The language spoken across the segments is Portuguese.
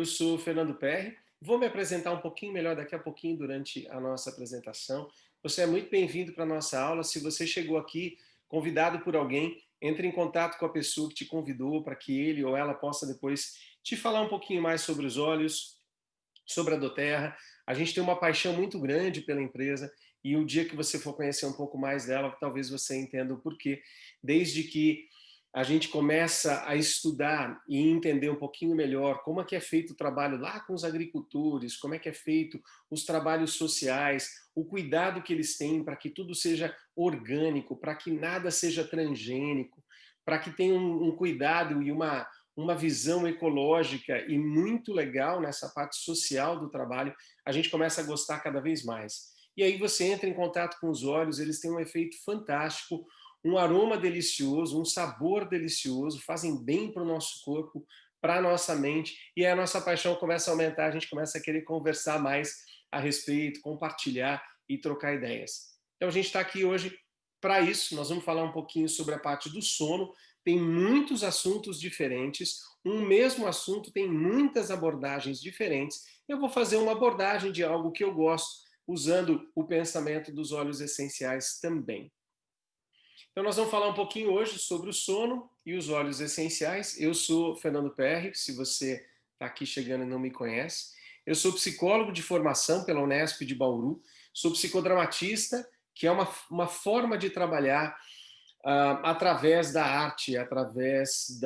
Eu sou Fernando Perri, vou me apresentar um pouquinho melhor daqui a pouquinho durante a nossa apresentação. Você é muito bem-vindo para a nossa aula. Se você chegou aqui convidado por alguém, entre em contato com a pessoa que te convidou para que ele ou ela possa depois te falar um pouquinho mais sobre os olhos, sobre a Doterra. A gente tem uma paixão muito grande pela empresa e o dia que você for conhecer um pouco mais dela, talvez você entenda o porquê. Desde que a gente começa a estudar e entender um pouquinho melhor como é que é feito o trabalho lá com os agricultores, como é que é feito os trabalhos sociais, o cuidado que eles têm para que tudo seja orgânico, para que nada seja transgênico, para que tenha um cuidado e uma visão ecológica e muito legal nessa parte social do trabalho, a gente começa a gostar cada vez mais. E aí você entra em contato com os olhos, eles têm um efeito fantástico, um aroma delicioso, um sabor delicioso, fazem bem para o nosso corpo, para a nossa mente, e aí a nossa paixão começa a aumentar, a gente começa a querer conversar mais a respeito, compartilhar e trocar ideias. Então a gente está aqui hoje para isso, nós vamos falar um pouquinho sobre a parte do sono, tem muitos assuntos diferentes, um mesmo assunto tem muitas abordagens diferentes. Eu vou fazer uma abordagem de algo que eu gosto, usando o pensamento dos óleos essenciais também. Então nós vamos falar um pouquinho hoje sobre o sono e os óleos essenciais. Eu sou Fernando Perri, se você está aqui chegando e não me conhece. Eu sou psicólogo de formação pela Unesp de Bauru, sou psicodramatista, que é uma forma de trabalhar através da arte, através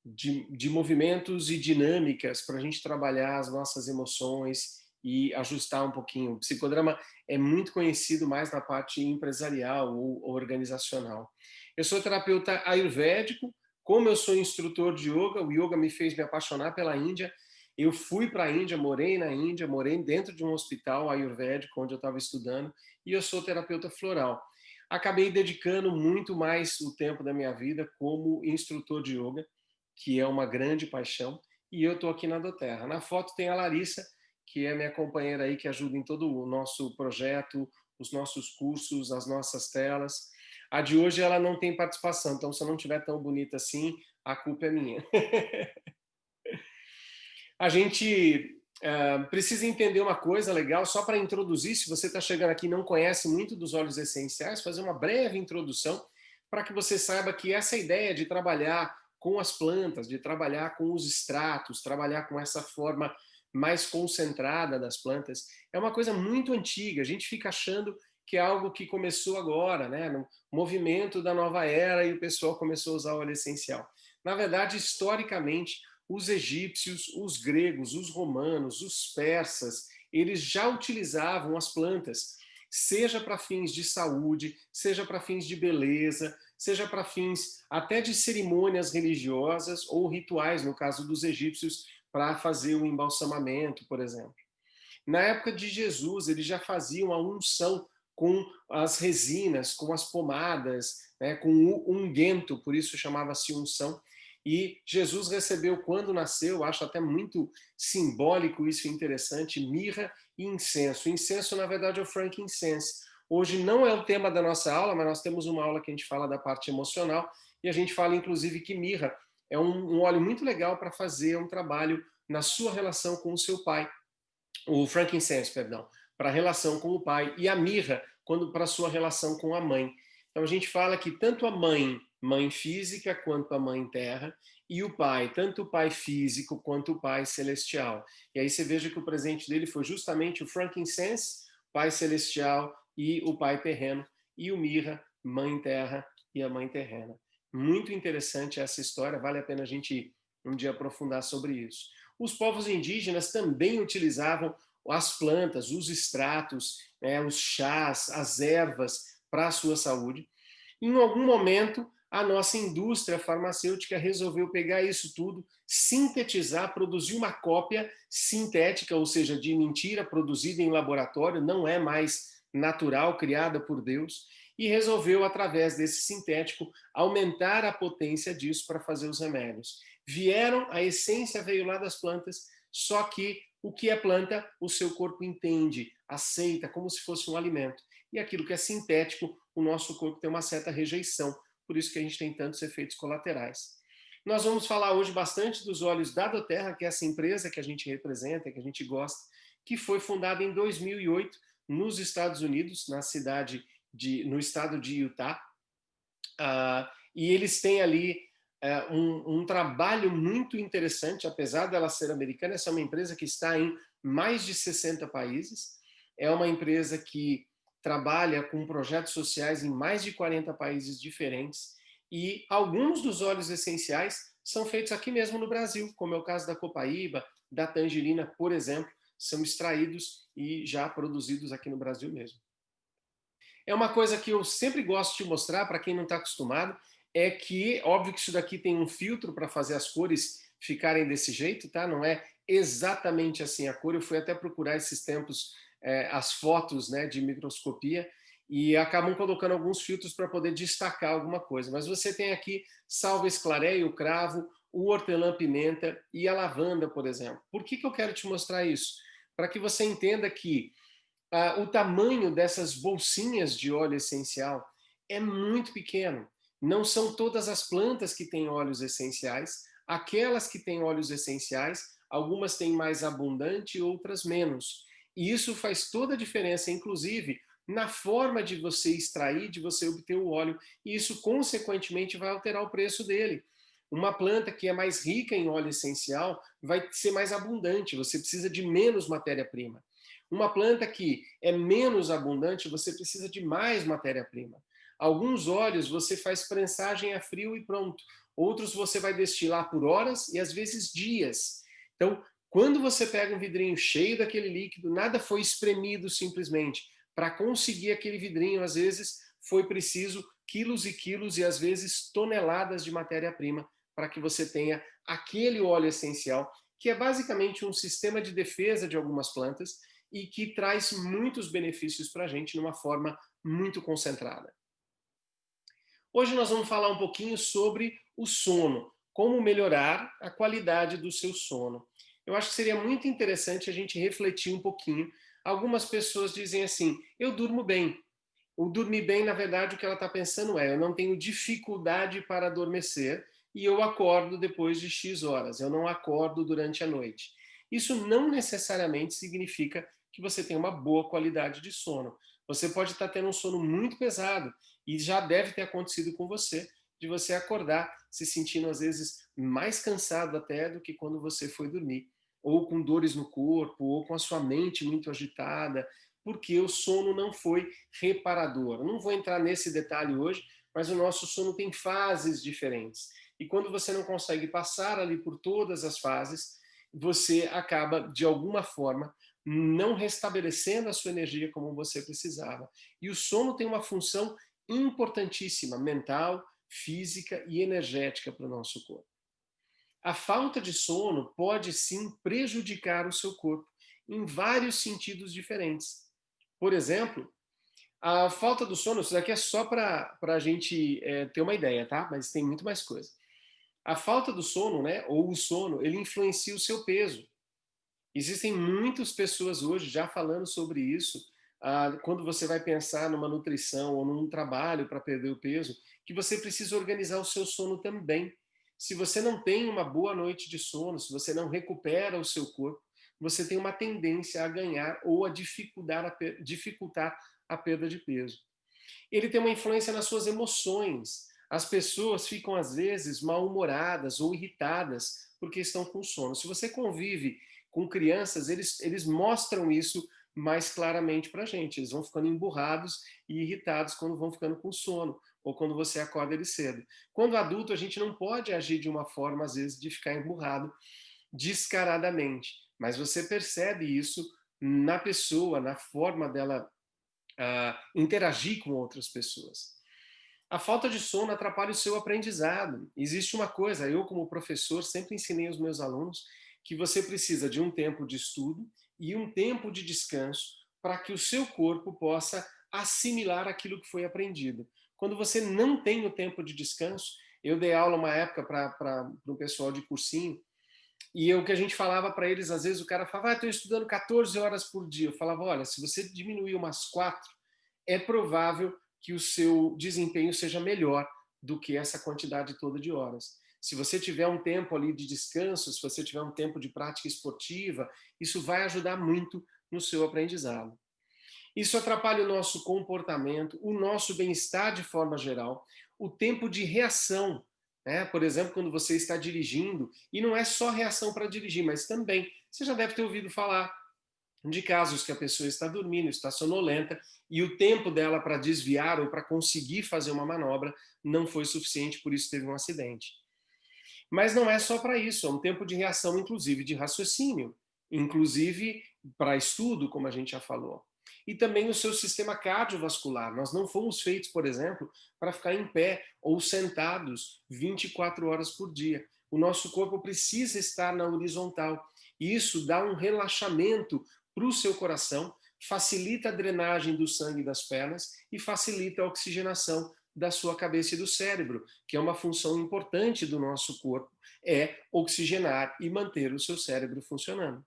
de movimentos e dinâmicas para a gente trabalhar as nossas emoções e ajustar um pouquinho. O psicodrama é muito conhecido mais na parte empresarial ou organizacional. Eu sou terapeuta ayurvédico, como eu sou instrutor de yoga, o yoga me fez me apaixonar pela Índia. Eu fui para a Índia, morei na Índia, morei dentro de um hospital ayurvédico onde eu estava estudando, e eu sou terapeuta floral. Acabei dedicando muito mais o tempo da minha vida como instrutor de yoga, que é uma grande paixão, e eu estou aqui na Doterra. Na foto tem a Larissa, que é minha companheira aí, que ajuda em todo o nosso projeto, os nossos cursos, as nossas telas. A de hoje ela não tem participação, então se eu não estiver tão bonita assim, a culpa é minha. A gente precisa entender uma coisa legal, só para introduzir, se você está chegando aqui e não conhece muito dos óleos essenciais, fazer uma breve introdução para que você saiba que essa ideia de trabalhar com as plantas, de trabalhar com os extratos, trabalhar com essa forma mais concentrada das plantas, é uma coisa muito antiga. A gente fica achando que é algo que começou agora, né? No movimento da nova era e o pessoal começou a usar o óleo essencial. Na verdade, historicamente, os egípcios, os gregos, os romanos, os persas, eles já utilizavam as plantas, seja para fins de saúde, seja para fins de beleza, seja para fins até de cerimônias religiosas ou rituais, no caso dos egípcios, para fazer o embalsamamento, por exemplo. Na época de Jesus, eles já faziam a unção com as resinas, com as pomadas, né, com o unguento, por isso chamava-se unção. E Jesus recebeu, quando nasceu, acho até muito simbólico isso, interessante, mirra e incenso. O incenso, na verdade, é o frankincense. Hoje não é o tema da nossa aula, mas nós temos uma aula que a gente fala da parte emocional, e a gente fala, inclusive, que mirra é um óleo muito legal para fazer um trabalho na sua relação com o seu pai, o frankincense, perdão, para a relação com o pai, e a mirra quando para a sua relação com a mãe. Então a gente fala que tanto a mãe, mãe física, quanto a mãe terra, e o pai, tanto o pai físico quanto o pai celestial. E aí você veja que o presente dele foi justamente o frankincense, pai celestial, e o pai terreno, e o mirra, mãe terra e a mãe terrena. Muito interessante essa história, vale a pena a gente um dia aprofundar sobre isso. Os povos indígenas também utilizavam as plantas, os extratos, né, os chás, as ervas para a sua saúde. Em algum momento, a nossa indústria farmacêutica resolveu pegar isso tudo, sintetizar, produzir uma cópia sintética, ou seja, de mentira, produzida em laboratório, não é mais natural, criada por Deus, e resolveu, através desse sintético, aumentar a potência disso para fazer os remédios. Vieram, a essência veio lá das plantas, só que o que é planta, o seu corpo entende, aceita como se fosse um alimento. E aquilo que é sintético, o nosso corpo tem uma certa rejeição. Por isso que a gente tem tantos efeitos colaterais. Nós vamos falar hoje bastante dos óleos da Doterra, que é essa empresa que a gente representa, que a gente gosta, que foi fundada em 2008 nos Estados Unidos, no estado de Utah. E eles têm ali um trabalho muito interessante, apesar dela ser americana. Essa é uma empresa que está em mais de 60 países, é uma empresa que trabalha com projetos sociais em mais de 40 países diferentes, e alguns dos óleos essenciais são feitos aqui mesmo no Brasil, como é o caso da copaíba, da tangerina, por exemplo, são extraídos e já produzidos aqui no Brasil mesmo. É uma coisa que eu sempre gosto de mostrar para quem não está acostumado, é que, óbvio que isso daqui tem um filtro para fazer as cores ficarem desse jeito, tá? Não é exatamente assim a cor. Eu fui até procurar esses tempos as fotos, né, de microscopia, e acabam colocando alguns filtros para poder destacar alguma coisa. Mas você tem aqui salva esclareia, o cravo, o hortelã-pimenta e a lavanda, por exemplo. Por que eu quero te mostrar isso? Para que você entenda que o tamanho dessas bolsinhas de óleo essencial é muito pequeno. Não são todas as plantas que têm óleos essenciais. Aquelas que têm óleos essenciais, algumas têm mais abundante e outras menos. E isso faz toda a diferença, inclusive na forma de você extrair, de você obter o óleo. E isso, consequentemente, vai alterar o preço dele. Uma planta que é mais rica em óleo essencial vai ser mais abundante, você precisa de menos matéria-prima. Uma planta que é menos abundante, você precisa de mais matéria-prima. Alguns óleos você faz prensagem a frio e pronto. Outros você vai destilar por horas e às vezes dias. Então, quando você pega um vidrinho cheio daquele líquido, nada foi espremido simplesmente. Para conseguir aquele vidrinho, às vezes, foi preciso quilos e quilos e às vezes toneladas de matéria-prima para que você tenha aquele óleo essencial, que é basicamente um sistema de defesa de algumas plantas e que traz muitos benefícios para a gente numa forma muito concentrada. Hoje nós vamos falar um pouquinho sobre o sono, como melhorar a qualidade do seu sono. Eu acho que seria muito interessante a gente refletir um pouquinho. Algumas pessoas dizem assim: eu durmo bem. O dormir bem, na verdade, o que ela está pensando é: eu não tenho dificuldade para adormecer e eu acordo depois de X horas, eu não acordo durante a noite. Isso não necessariamente significa que você tem uma boa qualidade de sono. Você pode estar tendo um sono muito pesado e já deve ter acontecido com você, de você acordar se sentindo às vezes mais cansado até do que quando você foi dormir, ou com dores no corpo, ou com a sua mente muito agitada, porque o sono não foi reparador. Eu não vou entrar nesse detalhe hoje, mas o nosso sono tem fases diferentes. E quando você não consegue passar ali por todas as fases, você acaba, de alguma forma, não restabelecendo a sua energia como você precisava. E o sono tem uma função importantíssima, mental, física e energética para o nosso corpo. A falta de sono pode sim prejudicar o seu corpo em vários sentidos diferentes. Por exemplo, a falta do sono, isso daqui é só para a gente ter uma ideia, tá? Mas tem muito mais coisa. A falta do sono, né, ou o sono, ele influencia o seu peso. Existem muitas pessoas hoje já falando sobre isso, quando você vai pensar numa nutrição ou num trabalho para perder o peso, que você precisa organizar o seu sono também. Se você não tem uma boa noite de sono, se você não recupera o seu corpo, você tem uma tendência a ganhar ou a dificultar a perda de peso. Ele tem uma influência nas suas emoções. As pessoas ficam, às vezes, mal-humoradas ou irritadas porque estão com sono. Se você convive com crianças, eles mostram isso mais claramente para a gente. Eles vão ficando emburrados e irritados quando vão ficando com sono, ou quando você acorda eles cedo. Quando adulto, a gente não pode agir de uma forma, às vezes, de ficar emburrado descaradamente. Mas você percebe isso na pessoa, na forma dela interagir com outras pessoas. A falta de sono atrapalha o seu aprendizado. Existe uma coisa, eu como professor sempre ensinei aos meus alunos que você precisa de um tempo de estudo e um tempo de descanso para que o seu corpo possa assimilar aquilo que foi aprendido. Quando você não tem o tempo de descanso, eu dei aula uma época para um pessoal de cursinho, e o que a gente falava para eles, às vezes o cara falava: estou estudando 14 horas por dia. Eu falava: olha, se você diminuir umas 4, é provável que o seu desempenho seja melhor do que essa quantidade toda de horas. Se você tiver um tempo ali de descanso, se você tiver um tempo de prática esportiva, isso vai ajudar muito no seu aprendizado. Isso atrapalha o nosso comportamento, o nosso bem-estar de forma geral, o tempo de reação, né? Por exemplo, quando você está dirigindo, e não é só reação para dirigir, mas também, você já deve ter ouvido falar de casos que a pessoa está dormindo, está sonolenta, e o tempo dela para desviar ou para conseguir fazer uma manobra não foi suficiente, por isso teve um acidente. Mas não é só para isso, é um tempo de reação, inclusive de raciocínio, inclusive para estudo, como a gente já falou. E também o seu sistema cardiovascular. Nós não fomos feitos, por exemplo, para ficar em pé ou sentados 24 horas por dia. O nosso corpo precisa estar na horizontal. E isso dá um relaxamento para o seu coração, facilita a drenagem do sangue das pernas e facilita a oxigenação da sua cabeça e do cérebro, que é uma função importante do nosso corpo, é oxigenar e manter o seu cérebro funcionando.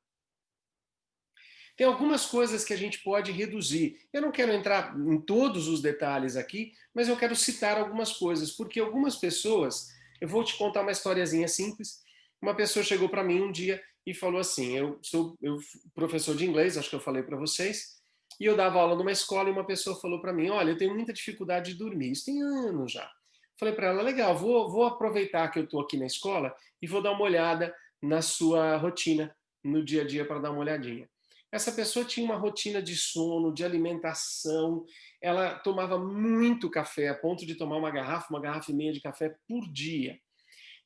Tem algumas coisas que a gente pode reduzir. Eu não quero entrar em todos os detalhes aqui, mas eu quero citar algumas coisas, porque algumas pessoas, eu vou te contar uma historiazinha simples. Uma pessoa chegou para mim um dia e falou assim: eu professor de inglês, acho que eu falei para vocês, e eu dava aula numa escola e uma pessoa falou para mim: olha, eu tenho muita dificuldade de dormir, isso tem anos já. Falei para ela: legal, vou aproveitar que eu estou aqui na escola e vou dar uma olhada na sua rotina no dia a dia para dar uma olhadinha. Essa pessoa tinha uma rotina de sono, de alimentação, ela tomava muito café, a ponto de tomar uma garrafa e meia de café por dia.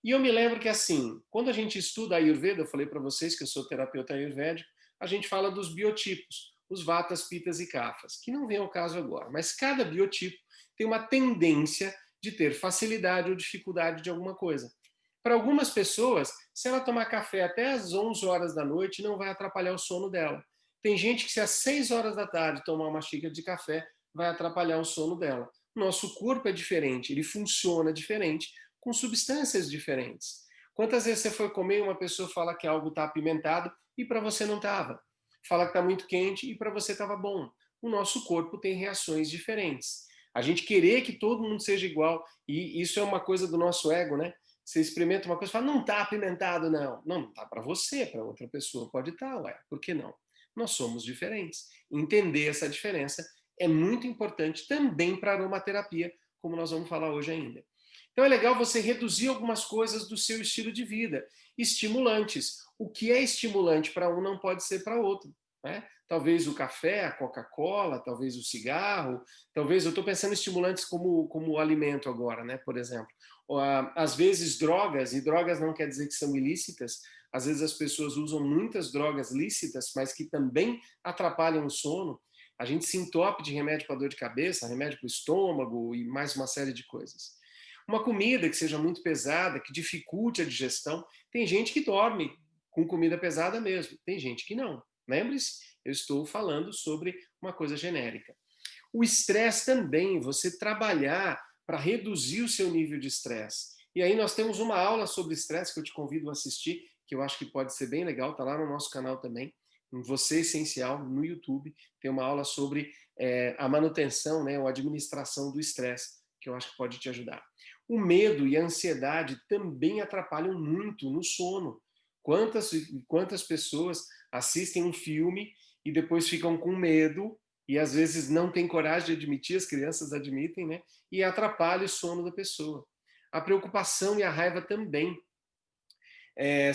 E eu me lembro que, assim, quando a gente estuda a Ayurveda, eu falei para vocês que eu sou terapeuta ayurvédico, a gente fala dos biotipos, os vatas, pitas e kafas, que não vem ao caso agora, mas cada biotipo tem uma tendência de ter facilidade ou dificuldade de alguma coisa. Para algumas pessoas, se ela tomar café até às 11 horas da noite, não vai atrapalhar o sono dela. Tem gente que se às 6 horas da tarde tomar uma xícara de café, vai atrapalhar o sono dela. Nosso corpo é diferente, ele funciona diferente, com substâncias diferentes. Quantas vezes você foi comer e uma pessoa fala que algo está apimentado e para você não estava? Fala que está muito quente e para você estava bom. O nosso corpo tem reações diferentes. A gente querer que todo mundo seja igual, e isso é uma coisa do nosso ego, né? Você experimenta uma coisa e fala, não está apimentado, não. Não está para você, para outra pessoa pode estar, ué, por que não? Nós somos diferentes. Entender essa diferença é muito importante também para a aromaterapia, como nós vamos falar hoje ainda. Então é legal você reduzir algumas coisas do seu estilo de vida. Estimulantes. O que é estimulante para um não pode ser para outro. Né? Talvez o café, a Coca-Cola, talvez o cigarro, talvez eu estou pensando em estimulantes como alimento agora, né? Por exemplo. Às vezes drogas, e drogas não quer dizer que são ilícitas, às vezes as pessoas usam muitas drogas lícitas, mas que também atrapalham o sono. A gente se entope de remédio para dor de cabeça, remédio para o estômago e mais uma série de coisas. Uma comida que seja muito pesada, que dificulte a digestão. Tem gente que dorme com comida pesada mesmo, tem gente que não. Lembre-se, eu estou falando sobre uma coisa genérica. O estresse também, você trabalhar para reduzir o seu nível de estresse. E aí nós temos uma aula sobre estresse que eu te convido a assistir, que eu acho que pode ser bem legal, está lá no nosso canal também, em Você Essencial, no YouTube, tem uma aula sobre a manutenção, né, ou administração do estresse, que eu acho que pode te ajudar. O medo e a ansiedade também atrapalham muito no sono. Quantas pessoas assistem um filme e depois ficam com medo e às vezes não têm coragem de admitir, as crianças admitem, né? E atrapalha o sono da pessoa. A preocupação e a raiva também.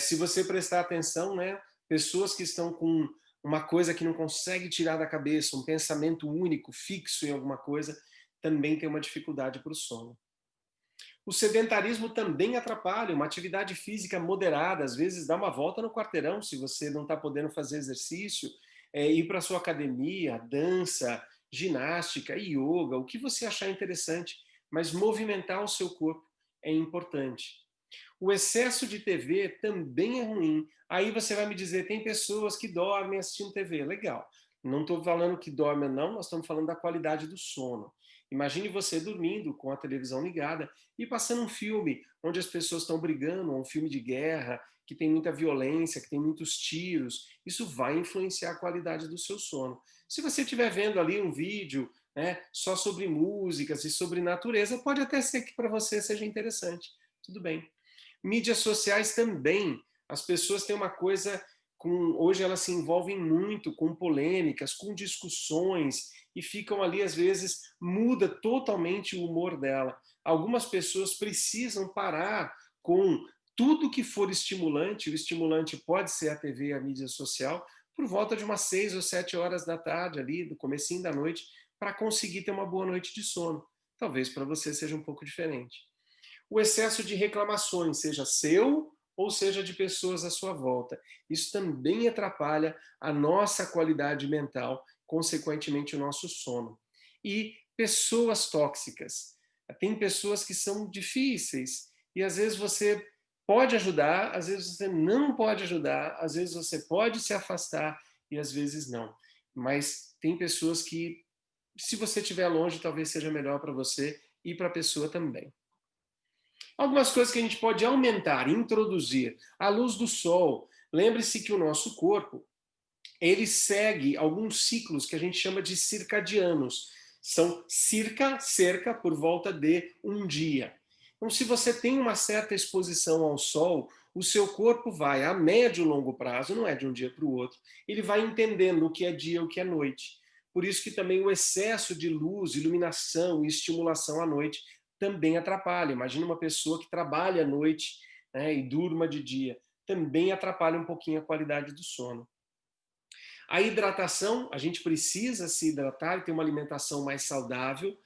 Se você prestar atenção, né? Pessoas que estão com uma coisa que não consegue tirar da cabeça, um pensamento único, fixo em alguma coisa, também tem uma dificuldade para o sono. O sedentarismo também atrapalha, uma atividade física moderada, às vezes dá uma volta no quarteirão se você não está podendo fazer exercício, ir para a sua academia, dança, ginástica, yoga, o que você achar interessante, mas movimentar o seu corpo é importante. O excesso de TV também é ruim. Aí você vai me dizer, tem pessoas que dormem assistindo TV. Legal. Não estou falando que dorme ou não, nós estamos falando da qualidade do sono. Imagine você dormindo com a televisão ligada e passando um filme onde as pessoas estão brigando, um filme de guerra, que tem muita violência, que tem muitos tiros. Isso vai influenciar a qualidade do seu sono. Se você estiver vendo ali um vídeo, né, só sobre músicas e sobre natureza, pode até ser que para você seja interessante. Tudo bem. Mídias sociais também. As pessoas têm uma coisa hoje elas se envolvem muito com polêmicas, com discussões e ficam ali às vezes muda totalmente o humor dela. Algumas pessoas precisam parar com tudo que for estimulante, o estimulante pode ser a TV e a mídia social, por volta de umas 6 ou 7 horas da tarde ali, do comecinho da noite, para conseguir ter uma boa noite de sono. Talvez para você seja um pouco diferente. O excesso de reclamações, seja seu ou seja de pessoas à sua volta. Isso também atrapalha a nossa qualidade mental, consequentemente o nosso sono. E pessoas tóxicas. Tem pessoas que são difíceis e às vezes você pode ajudar, às vezes você não pode ajudar, às vezes você pode se afastar e às vezes não. Mas tem pessoas que, se você estiver longe, talvez seja melhor para você e para a pessoa também. Algumas coisas que a gente pode aumentar, introduzir. A luz do sol. Lembre-se que o nosso corpo, ele segue alguns ciclos que a gente chama de circadianos. São cerca por volta de um dia. Então, se você tem uma certa exposição ao sol, o seu corpo vai, a médio e longo prazo, não é de um dia para o outro, ele vai entendendo o que é dia e o que é noite. Por isso que também o excesso de luz, iluminação e estimulação à noite também atrapalha. Imagina uma pessoa que trabalha à noite, né, e durma de dia. Também atrapalha um pouquinho a qualidade do sono. A hidratação, a gente precisa se hidratar e ter uma alimentação mais saudável,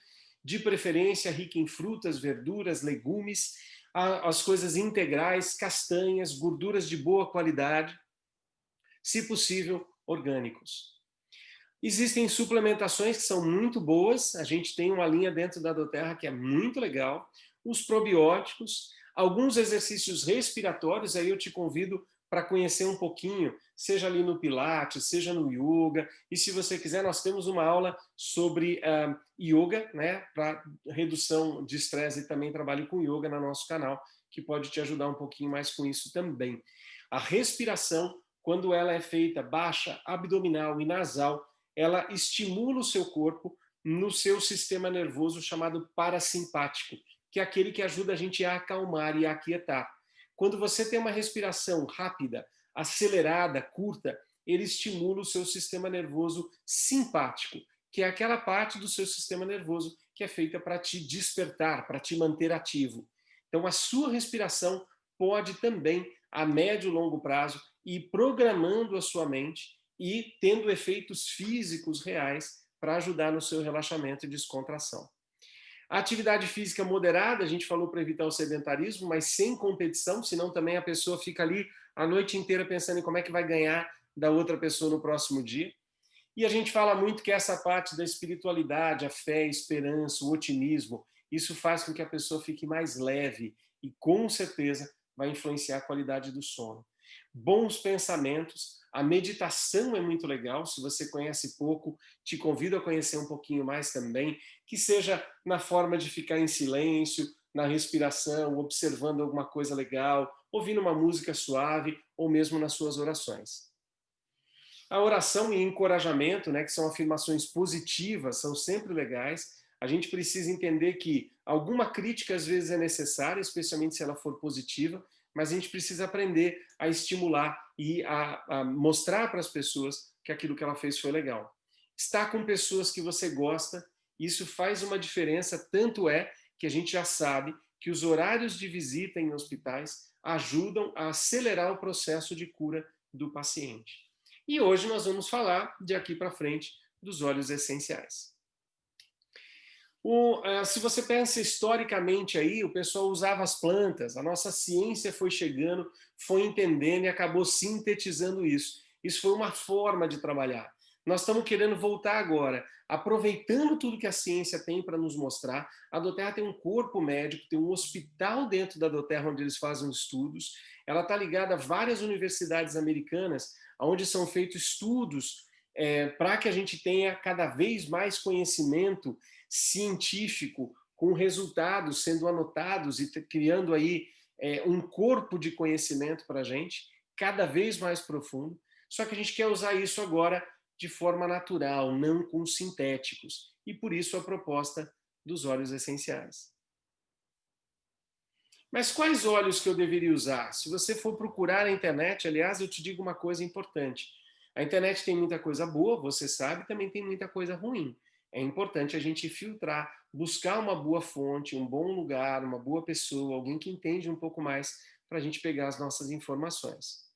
de preferência rica em frutas, verduras, legumes, as coisas integrais, castanhas, gorduras de boa qualidade, se possível, orgânicos. Existem suplementações que são muito boas, a gente tem uma linha dentro da doTERRA que é muito legal, os probióticos, alguns exercícios respiratórios, aí eu te convido para conhecer um pouquinho, seja ali no Pilates, seja no Yoga, e se você quiser, nós temos uma aula sobre Yoga, né, para redução de estresse e também trabalho com Yoga no nosso canal, que pode te ajudar um pouquinho mais com isso também. A respiração, quando ela é feita baixa, abdominal e nasal, ela estimula o seu corpo no seu sistema nervoso chamado parasimpático, que é aquele que ajuda a gente a acalmar e a aquietar. Quando você tem uma respiração rápida, acelerada, curta, ele estimula o seu sistema nervoso simpático, que é aquela parte do seu sistema nervoso que é feita para te despertar, para te manter ativo. Então, a sua respiração pode também, a médio e longo prazo, ir programando a sua mente e tendo efeitos físicos reais para ajudar no seu relaxamento e descontração. A atividade física moderada, a gente falou para evitar o sedentarismo, mas sem competição, senão também a pessoa fica ali a noite inteira pensando em como é que vai ganhar da outra pessoa no próximo dia. E a gente fala muito que essa parte da espiritualidade, a fé, a esperança, o otimismo, isso faz com que a pessoa fique mais leve e com certeza vai influenciar a qualidade do sono. Bons pensamentos, a meditação é muito legal, se você conhece pouco, te convido a conhecer um pouquinho mais também, que seja na forma de ficar em silêncio, na respiração, observando alguma coisa legal, ouvindo uma música suave ou mesmo nas suas orações. A oração e encorajamento, né, que são afirmações positivas, são sempre legais. A gente precisa entender que alguma crítica às vezes é necessária, especialmente se ela for positiva, mas a gente precisa aprender a estimular e a mostrar para as pessoas que aquilo que ela fez foi legal. Estar com pessoas que você gosta, isso faz uma diferença, tanto é que a gente já sabe que os horários de visita em hospitais ajudam a acelerar o processo de cura do paciente. E hoje nós vamos falar, de aqui para frente, dos óleos essenciais. Se você pensa historicamente aí, o pessoal usava as plantas, a nossa ciência foi chegando, foi entendendo e acabou sintetizando isso. Isso foi uma forma de trabalhar. Nós estamos querendo voltar agora, aproveitando tudo que a ciência tem para nos mostrar. A doTERRA tem um corpo médico, tem um hospital dentro da doTERRA onde eles fazem estudos. Ela está ligada a várias universidades americanas, onde são feitos estudos para que a gente tenha cada vez mais conhecimento científico, com resultados sendo anotados e criando aí um corpo de conhecimento para a gente, cada vez mais profundo. Só que a gente quer usar isso agora de forma natural, não com sintéticos. E por isso a proposta dos óleos essenciais. Mas quais óleos que eu deveria usar? Se você for procurar na internet, aliás, eu te digo uma coisa importante. A internet tem muita coisa boa, você sabe, também tem muita coisa ruim. É importante a gente filtrar, buscar uma boa fonte, um bom lugar, uma boa pessoa, alguém que entende um pouco mais para a gente pegar as nossas informações.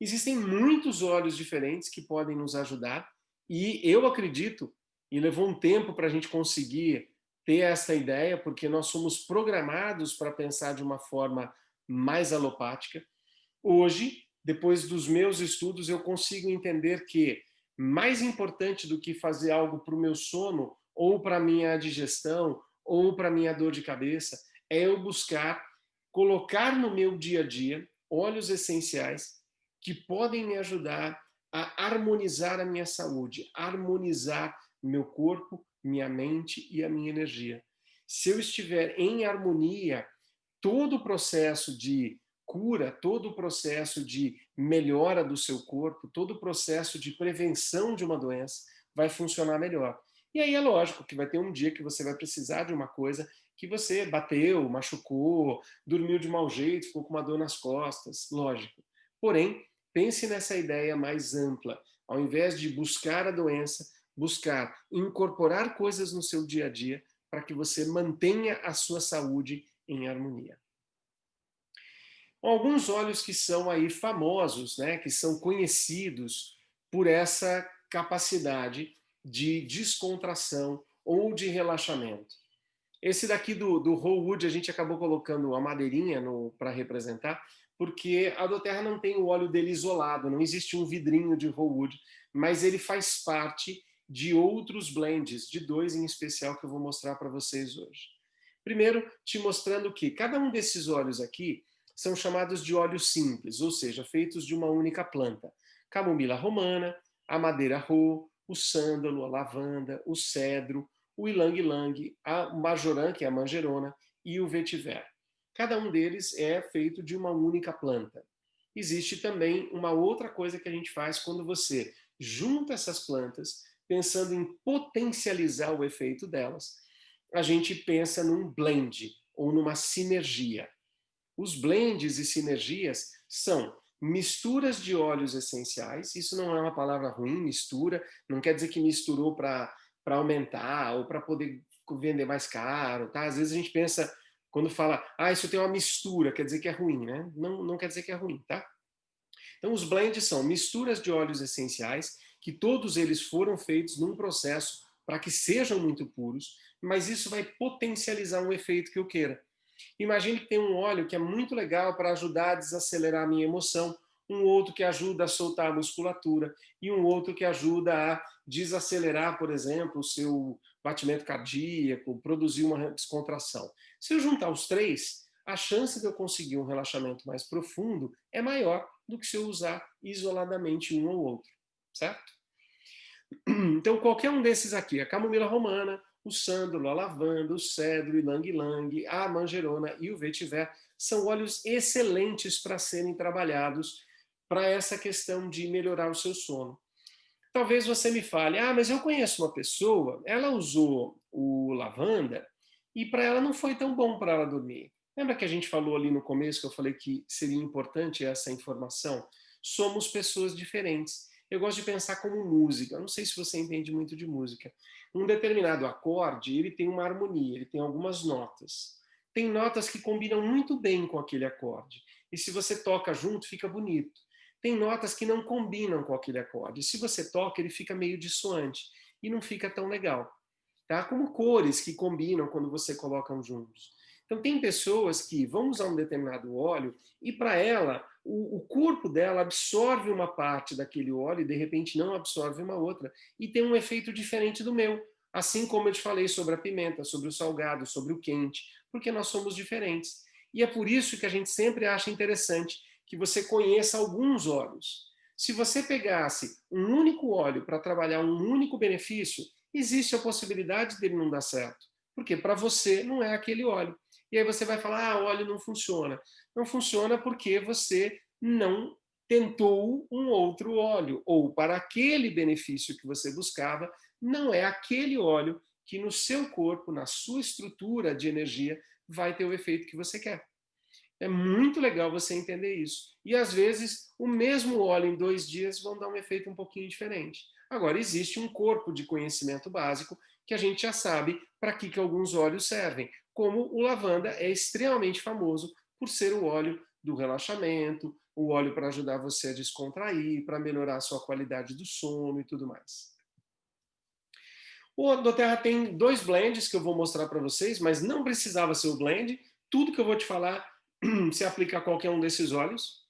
Existem muitos óleos diferentes que podem nos ajudar e eu acredito, e levou um tempo para a gente conseguir ter essa ideia, porque nós somos programados para pensar de uma forma mais alopática. Hoje, depois dos meus estudos, eu consigo entender que mais importante do que fazer algo para o meu sono, ou para a minha digestão, ou para a minha dor de cabeça, é eu buscar colocar no meu dia a dia óleos essenciais que podem me ajudar a harmonizar a minha saúde, harmonizar meu corpo, minha mente e a minha energia. Se eu estiver em harmonia, todo o processo de cura, todo o processo de melhora do seu corpo, todo o processo de prevenção de uma doença vai funcionar melhor. E aí é lógico que vai ter um dia que você vai precisar de uma coisa que você bateu, machucou, dormiu de mau jeito, ficou com uma dor nas costas, lógico. Porém, pense nessa ideia mais ampla. Ao invés de buscar a doença, buscar incorporar coisas no seu dia a dia para que você mantenha a sua saúde em harmonia. Alguns óleos que são aí famosos, né, que são conhecidos por essa capacidade de descontração ou de relaxamento. Esse daqui do Whole Wood a gente acabou colocando a madeirinha para representar, porque a doTERRA não tem o óleo dele isolado, não existe um vidrinho de Whole Wood, mas ele faz parte de outros blends, de dois em especial que eu vou mostrar para vocês hoje. Primeiro, te mostrando que cada um desses óleos aqui são chamados de óleos simples, ou seja, feitos de uma única planta. Camomila romana, a madeira ro, o sândalo, a lavanda, o cedro, o ilang-ilang, a majoran, que é a manjerona, e o vetiver. Cada um deles é feito de uma única planta. Existe também uma outra coisa que a gente faz quando você junta essas plantas, pensando em potencializar o efeito delas. A gente pensa num blend ou numa sinergia. Os blends e sinergias são misturas de óleos essenciais. Isso não é uma palavra ruim, mistura, não quer dizer que misturou para aumentar ou para poder vender mais caro, tá? Às vezes a gente pensa, quando fala, isso tem uma mistura, quer dizer que é ruim, né? Não, não quer dizer que é ruim, tá? Então, os blends são misturas de óleos essenciais, que todos eles foram feitos num processo para que sejam muito puros, mas isso vai potencializar um efeito que eu queira. Imagine que tem um óleo que é muito legal para ajudar a desacelerar a minha emoção, um outro que ajuda a soltar a musculatura e um outro que ajuda a desacelerar, por exemplo, o seu batimento cardíaco, produzir uma descontração. Se eu juntar os três, a chance de eu conseguir um relaxamento mais profundo é maior do que se eu usar isoladamente um ou outro, certo? Então, qualquer um desses aqui, a camomila romana, o sândalo, a lavanda, o cedro, o ilang-ilang, a manjerona e o vetiver são óleos excelentes para serem trabalhados para essa questão de melhorar o seu sono. Talvez você me fale, mas eu conheço uma pessoa, ela usou o lavanda e para ela não foi tão bom para ela dormir. Lembra que a gente falou ali no começo que eu falei que seria importante essa informação? Somos pessoas diferentes. Eu gosto de pensar como música. Eu não sei se você entende muito de música. Um determinado acorde, ele tem uma harmonia, ele tem algumas notas. Tem notas que combinam muito bem com aquele acorde. E se você toca junto, fica bonito. Tem notas que não combinam com aquele acorde. Se você toca, ele fica meio dissoante e não fica tão legal. Tá? Como cores que combinam quando você coloca juntos. Então, tem pessoas que vão usar um determinado óleo e, para ela, o corpo dela absorve uma parte daquele óleo e, de repente, não absorve uma outra. E tem um efeito diferente do meu. Assim como eu te falei sobre a pimenta, sobre o salgado, sobre o quente, porque nós somos diferentes. E é por isso que a gente sempre acha interessante que você conheça alguns óleos. Se você pegasse um único óleo para trabalhar um único benefício, existe a possibilidade dele não dar certo. Porque para você não é aquele óleo. E aí você vai falar, óleo não funciona. Não funciona porque você não tentou um outro óleo. Ou para aquele benefício que você buscava, não é aquele óleo que no seu corpo, na sua estrutura de energia, vai ter o efeito que você quer. É muito legal você entender isso. E às vezes o mesmo óleo em 2 dias vão dar um efeito um pouquinho diferente. Agora, existe um corpo de conhecimento básico que a gente já sabe para que alguns óleos servem. Como o lavanda é extremamente famoso por ser o óleo do relaxamento, o óleo para ajudar você a descontrair, para melhorar a sua qualidade do sono e tudo mais. O Doterra tem 2 blends que eu vou mostrar para vocês, mas não precisava ser o blend. Tudo que eu vou te falar se aplica a qualquer um desses óleos.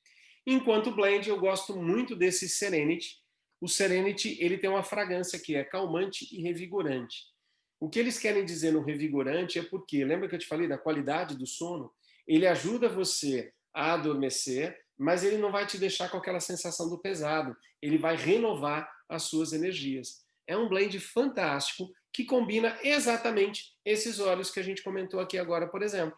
Enquanto blend, eu gosto muito desse Serenity. O Serenity ele tem uma fragrância que é calmante e revigorante. O que eles querem dizer no revigorante é porque, lembra que eu te falei da qualidade do sono? Ele ajuda você a adormecer, mas ele não vai te deixar com aquela sensação do pesado. Ele vai renovar as suas energias. É um blend fantástico que combina exatamente esses óleos que a gente comentou aqui agora, por exemplo.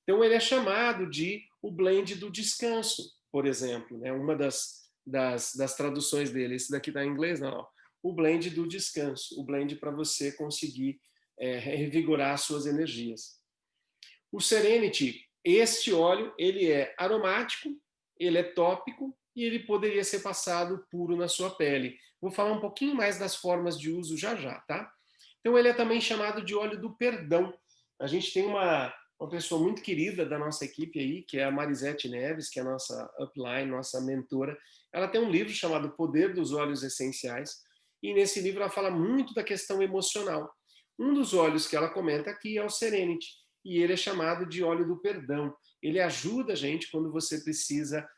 Então, ele é chamado de o blend do descanso, por exemplo. Né? Uma das traduções dele. Esse daqui está em inglês, não. O blend do descanso. O blend para você conseguir revigorar as suas energias. O Serenity, este óleo, ele é aromático, ele é tópico e ele poderia ser passado puro na sua pele. Vou falar um pouquinho mais das formas de uso já já, tá? Então ele é também chamado de óleo do perdão. A gente tem uma pessoa muito querida da nossa equipe aí, que é a Marisete Neves, que é a nossa upline, nossa mentora. Ela tem um livro chamado Poder dos Óleos Essenciais, e nesse livro ela fala muito da questão emocional. Um dos óleos que ela comenta aqui é o Serenity, e ele é chamado de óleo do perdão. Ele ajuda a gente quando você precisa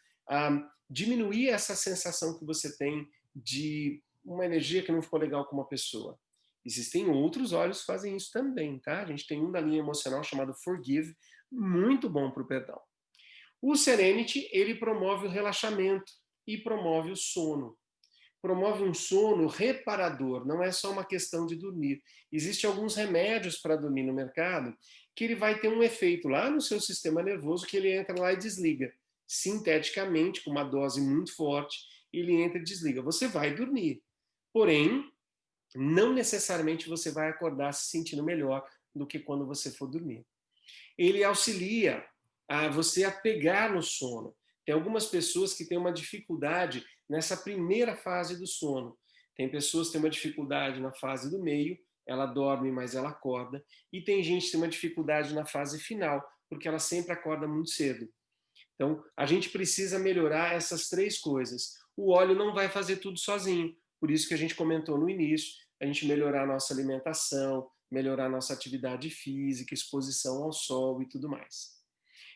diminuir essa sensação que você tem de uma energia que não ficou legal com uma pessoa. Existem outros óleos que fazem isso também, tá? A gente tem um da linha emocional chamado Forgive, muito bom para o perdão. O Serenity, ele promove o relaxamento e promove o sono. Promove um sono reparador, não é só uma questão de dormir. Existem alguns remédios para dormir no mercado que ele vai ter um efeito lá no seu sistema nervoso que ele entra lá e desliga. Sinteticamente, com uma dose muito forte, ele entra e desliga. Você vai dormir. Porém, não necessariamente você vai acordar se sentindo melhor do que quando você for dormir. Ele auxilia a você a pegar no sono. Tem algumas pessoas que têm uma dificuldade nessa primeira fase do sono. Tem pessoas que têm uma dificuldade na fase do meio, ela dorme, mas ela acorda. E tem gente que tem uma dificuldade na fase final, porque ela sempre acorda muito cedo. Então, a gente precisa melhorar essas 3 coisas. O óleo não vai fazer tudo sozinho, por isso que a gente comentou no início, a gente melhorar a nossa alimentação, melhorar a nossa atividade física, exposição ao sol e tudo mais.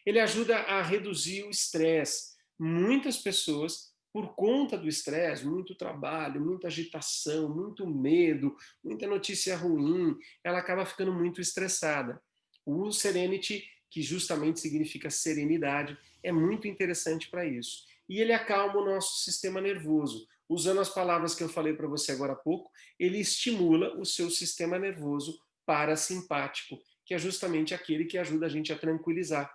Ele ajuda a reduzir o estresse. Muitas pessoas, por conta do estresse, muito trabalho, muita agitação, muito medo, muita notícia ruim, ela acaba ficando muito estressada. O Serenity, que justamente significa serenidade, é muito interessante para isso. E ele acalma o nosso sistema nervoso. Usando as palavras que eu falei para você agora há pouco, ele estimula o seu sistema nervoso parasimpático, que é justamente aquele que ajuda a gente a tranquilizar.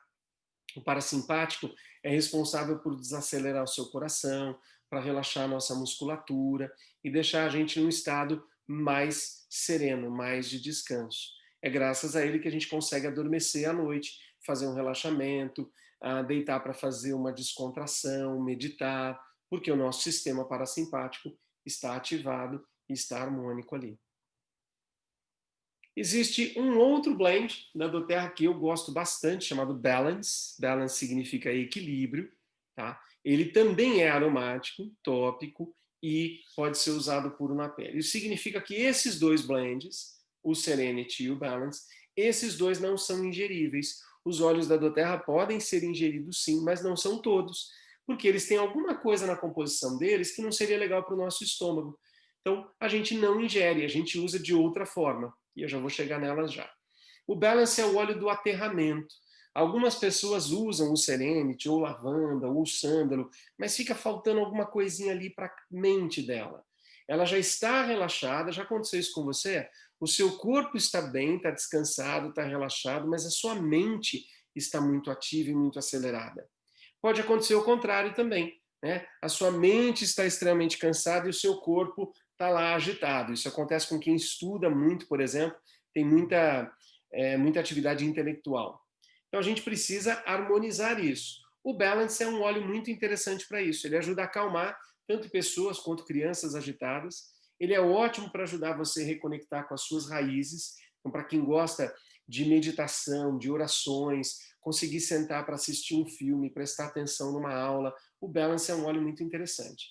O parasimpático é responsável por desacelerar o seu coração, para relaxar a nossa musculatura e deixar a gente num estado mais sereno, mais de descanso. É graças a ele que a gente consegue adormecer à noite, fazer um relaxamento, deitar para fazer uma descontração, meditar, porque o nosso sistema parasimpático está ativado e está harmônico ali. Existe um outro blend da doTERRA que eu gosto bastante, chamado Balance. Balance significa equilíbrio. Tá? Ele também é aromático, tópico e pode ser usado puro na pele. Isso significa que esses 2 blends, o Serenity e o Balance, esses 2 não são ingeríveis. Os óleos da doTERRA podem ser ingeridos sim, mas não são todos, porque eles têm alguma coisa na composição deles que não seria legal para o nosso estômago. Então, a gente não ingere, a gente usa de outra forma. E eu já vou chegar nelas já. O Balance é o óleo do aterramento. Algumas pessoas usam o Serenity, ou lavanda, ou sândalo, mas fica faltando alguma coisinha ali para a mente dela. Ela já está relaxada, já aconteceu isso com você? O seu corpo está bem, está descansado, está relaxado, mas a sua mente está muito ativa e muito acelerada. Pode acontecer o contrário também. Né? A sua mente está extremamente cansada e o seu corpo está lá agitado. Isso acontece com quem estuda muito, por exemplo, tem muita atividade intelectual. Então a gente precisa harmonizar isso. O Balance é um óleo muito interessante para isso. Ele ajuda a acalmar tanto pessoas quanto crianças agitadas. Ele é ótimo para ajudar você a reconectar com as suas raízes. Então, para quem gosta de meditação, de orações, conseguir sentar para assistir um filme, prestar atenção numa aula, o Balance é um óleo muito interessante.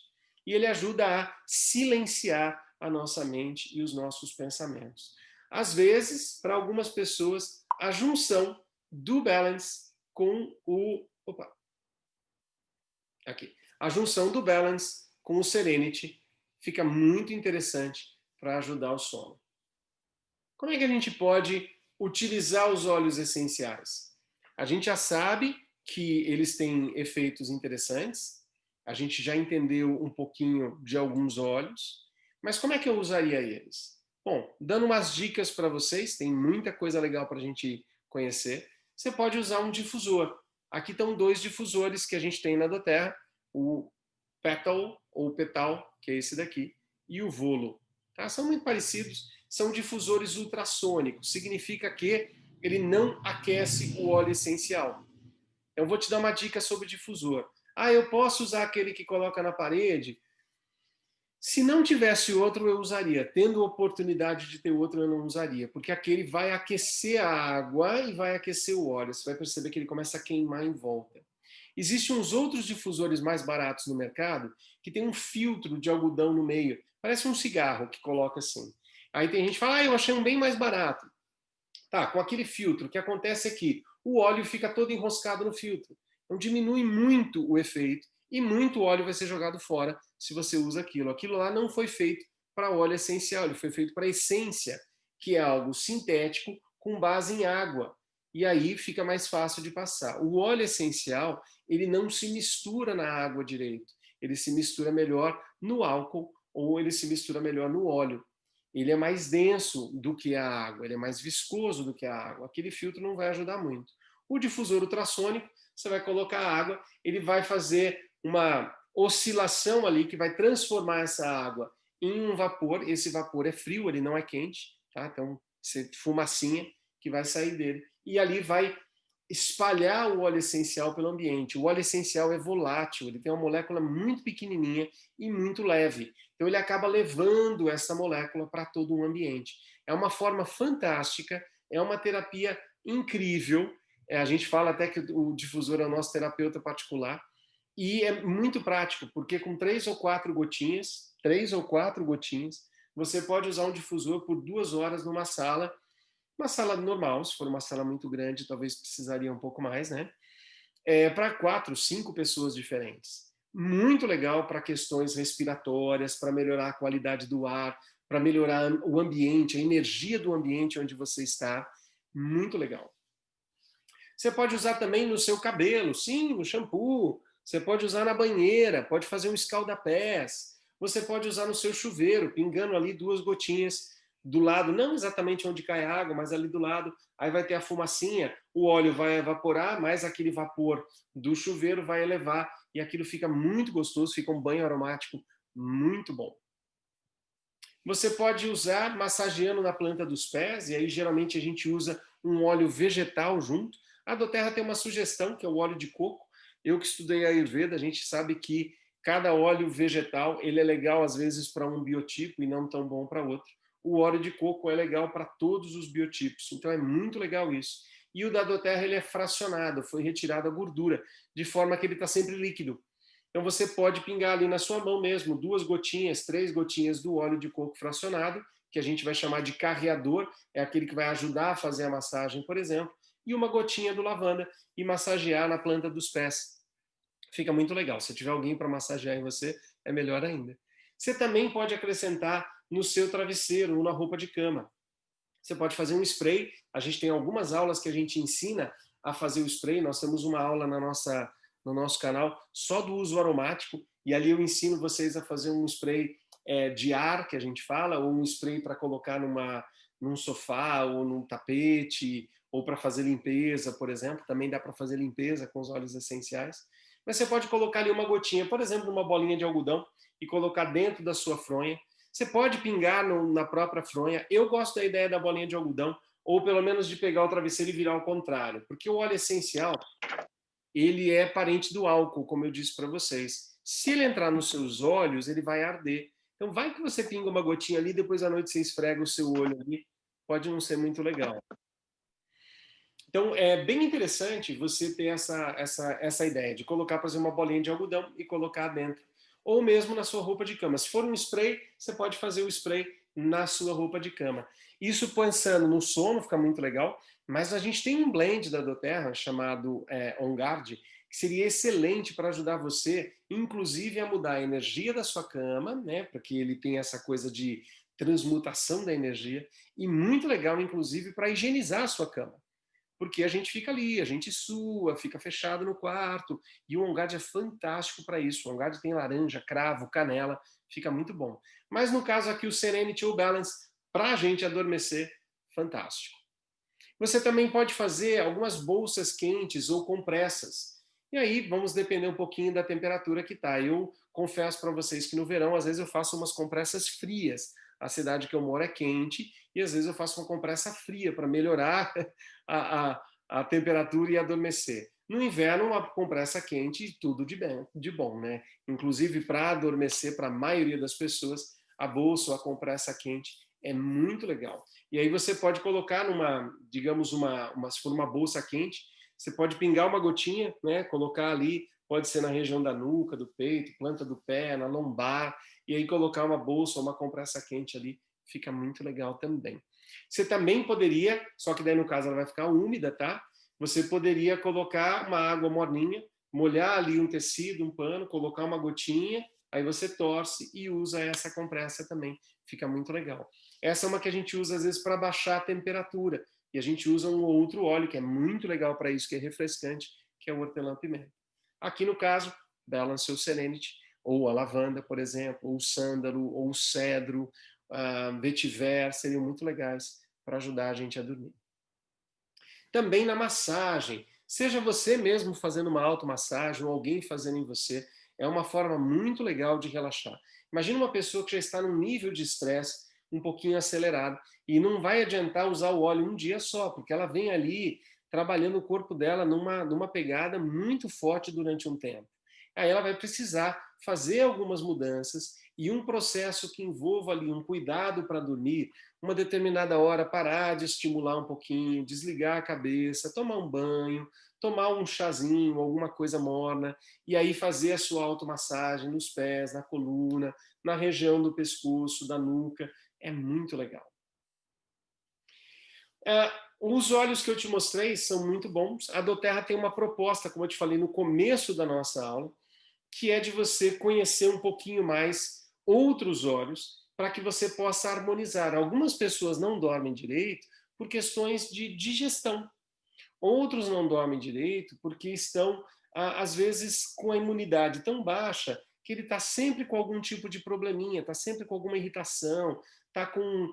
E ele ajuda a silenciar a nossa mente e os nossos pensamentos. Às vezes, para algumas pessoas, a junção do Balance com o... Opa, aqui. A junção do Balance com o Serenity fica muito interessante para ajudar o sono. Como é que a gente pode utilizar os óleos essenciais? A gente já sabe que eles têm efeitos interessantes, a gente já entendeu um pouquinho de alguns óleos, mas como é que eu usaria eles? Bom, dando umas dicas para vocês, tem muita coisa legal para a gente conhecer. Você pode usar um difusor. Aqui estão 2 difusores que a gente tem na doTERRA, o Petal, ou Petal, que é esse daqui, e o Volo. Tá? São muito parecidos, são difusores ultrassônicos, significa que ele não aquece o óleo essencial. Eu vou te dar uma dica sobre difusor. Ah, eu posso usar aquele que coloca na parede? Se não tivesse outro, eu usaria. Tendo oportunidade de ter outro, eu não usaria, porque aquele vai aquecer a água e vai aquecer o óleo. Você vai perceber que ele começa a queimar em volta. Existem uns outros difusores mais baratos no mercado que tem um filtro de algodão no meio. Parece um cigarro que coloca assim. Aí tem gente que fala, eu achei um bem mais barato. Tá, com aquele filtro, o que acontece é que o óleo fica todo enroscado no filtro. Então diminui muito o efeito e muito óleo vai ser jogado fora se você usa aquilo. Aquilo lá não foi feito para óleo essencial, ele foi feito para essência, que é algo sintético com base em água. E aí fica mais fácil de passar. O óleo essencial, ele não se mistura na água direito. Ele se mistura melhor no álcool ou ele se mistura melhor no óleo. Ele é mais denso do que a água, ele é mais viscoso do que a água. Aquele filtro não vai ajudar muito. O difusor ultrassônico, você vai colocar a água, ele vai fazer uma oscilação ali que vai transformar essa água em um vapor. Esse vapor é frio, ele não é quente, tá? Então, fumacinha que vai sair dele. E ali vai espalhar o óleo essencial pelo ambiente. O óleo essencial é volátil, ele tem uma molécula muito pequenininha e muito leve. Então ele acaba levando essa molécula para todo o ambiente. É uma forma fantástica, é uma terapia incrível. A gente fala até que o difusor é o nosso terapeuta particular. E é muito prático, porque com 3 ou 4 gotinhas, você pode usar um difusor por 2 horas numa sala. Uma sala normal, se for uma sala muito grande, talvez precisaria um pouco mais, né? Para 4, 5 pessoas diferentes. Muito legal para questões respiratórias, para melhorar a qualidade do ar, para melhorar o ambiente, a energia do ambiente onde você está. Muito legal. Você pode usar também no seu cabelo, sim, no shampoo. Você pode usar na banheira, pode fazer um escalda-pés. Você pode usar no seu chuveiro, pingando ali 2 gotinhas do lado, não exatamente onde cai a água, mas ali do lado. Aí vai ter a fumacinha, o óleo vai evaporar, mas aquele vapor do chuveiro vai elevar e aquilo fica muito gostoso, fica um banho aromático muito bom. Você pode usar massageando na planta dos pés, e aí geralmente a gente usa um óleo vegetal junto. A doTERRA tem uma sugestão, que é o óleo de coco. Eu que estudei a Ayurveda, a gente sabe que cada óleo vegetal ele é legal às vezes para um biotipo e não tão bom para outro. O óleo de coco é legal para todos os biotipos, então é muito legal isso. E o da doTERRA ele é fracionado, foi retirada a gordura, de forma que ele está sempre líquido. Então você pode pingar ali na sua mão mesmo 2 gotinhas, 3 gotinhas do óleo de coco fracionado, que a gente vai chamar de carreador, é aquele que vai ajudar a fazer a massagem, por exemplo, e uma gotinha do lavanda e massagear na planta dos pés. Fica muito legal. Se tiver alguém para massagear em você, é melhor ainda. Você também pode acrescentar no seu travesseiro ou na roupa de cama. Você pode fazer um spray. A gente tem algumas aulas que a gente ensina a fazer o spray. Nós temos uma aula no nosso canal só do uso aromático. E ali eu ensino vocês a fazer um spray de ar, que a gente fala, ou um spray para colocar num sofá ou num tapete, ou para fazer limpeza, por exemplo. Também dá para fazer limpeza com os óleos essenciais. Mas você pode colocar ali uma gotinha, por exemplo, numa bolinha de algodão e colocar dentro da sua fronha. Você pode pingar na própria fronha. Eu gosto da ideia da bolinha de algodão. ou pelo menos de pegar o travesseiro e virar ao contrário, porque o óleo essencial, ele é parente do álcool, como eu disse para vocês. Se ele entrar nos seus olhos, ele vai arder. Então vai que você pinga uma gotinha ali, depois à noite você esfrega o seu olho ali, pode não ser muito legal. Então é bem interessante você ter essa ideia de colocar, por exemplo, uma bolinha de algodão e colocar dentro. Ou mesmo na sua roupa de cama. Se for um spray, você pode fazer o spray na sua roupa de cama. Isso pensando no sono fica muito legal, mas a gente tem um blend da doTERRA chamado On Guard, que seria excelente para ajudar você, inclusive a mudar a energia da sua cama, né, porque ele tem essa coisa de transmutação da energia, e muito legal, inclusive, para higienizar a sua cama, porque a gente fica ali, a gente sua, fica fechado no quarto, e o On Guard é fantástico para isso. O On Guard tem laranja, cravo, canela, fica muito bom. Mas no caso aqui o Serenity ou Balance, para a gente adormecer, fantástico. Você também pode fazer algumas bolsas quentes ou compressas. E aí vamos depender um pouquinho da temperatura que está. Eu confesso para vocês que no verão, às vezes eu faço umas compressas frias. A cidade que eu moro é quente e às vezes eu faço uma compressa fria para melhorar a temperatura e adormecer. No inverno, uma compressa quente e tudo de bom, né? Inclusive para adormecer, para a maioria das pessoas, a bolsa ou a compressa quente é muito legal. E aí você pode colocar numa, digamos, se for uma bolsa quente, você pode pingar uma gotinha, né? Colocar ali, pode ser na região da nuca, do peito, planta do pé, na lombar, e aí colocar uma bolsa ou uma compressa quente ali, fica muito legal também. Você também poderia, só que daí no caso ela vai ficar úmida, tá? Você poderia colocar uma água morninha, molhar ali um tecido, um pano, colocar uma gotinha, aí você torce e usa essa compressa também, fica muito legal. Essa é uma que a gente usa às vezes para baixar a temperatura. E a gente usa um outro óleo que é muito legal para isso, que é refrescante, que é o hortelã-pimenta. Aqui no caso, Balance ou Serenity, ou a lavanda, por exemplo, ou o sândalo, ou o cedro, vetiver, seriam muito legais para ajudar a gente a dormir. Também na massagem, seja você mesmo fazendo uma automassagem ou alguém fazendo em você, é uma forma muito legal de relaxar. Imagina uma pessoa que já está num nível de estresse um pouquinho acelerado e não vai adiantar usar o óleo um dia só, porque ela vem ali trabalhando o corpo dela numa pegada muito forte durante um tempo. Aí ela vai precisar fazer algumas mudanças e um processo que envolva ali um cuidado para dormir, uma determinada hora parar de estimular um pouquinho, desligar a cabeça, tomar um banho, tomar um chazinho, alguma coisa morna, e aí fazer a sua automassagem nos pés, na coluna, na região do pescoço, da nuca, é muito legal. Os óleos que eu te mostrei são muito bons. A doTERRA tem uma proposta, como eu te falei no começo da nossa aula, que é de você conhecer um pouquinho mais outros óleos para que você possa harmonizar. Algumas pessoas não dormem direito por questões de digestão. Outros não dormem direito porque estão, às vezes, com a imunidade tão baixa que ele está sempre com algum tipo de probleminha, está sempre com alguma irritação, está com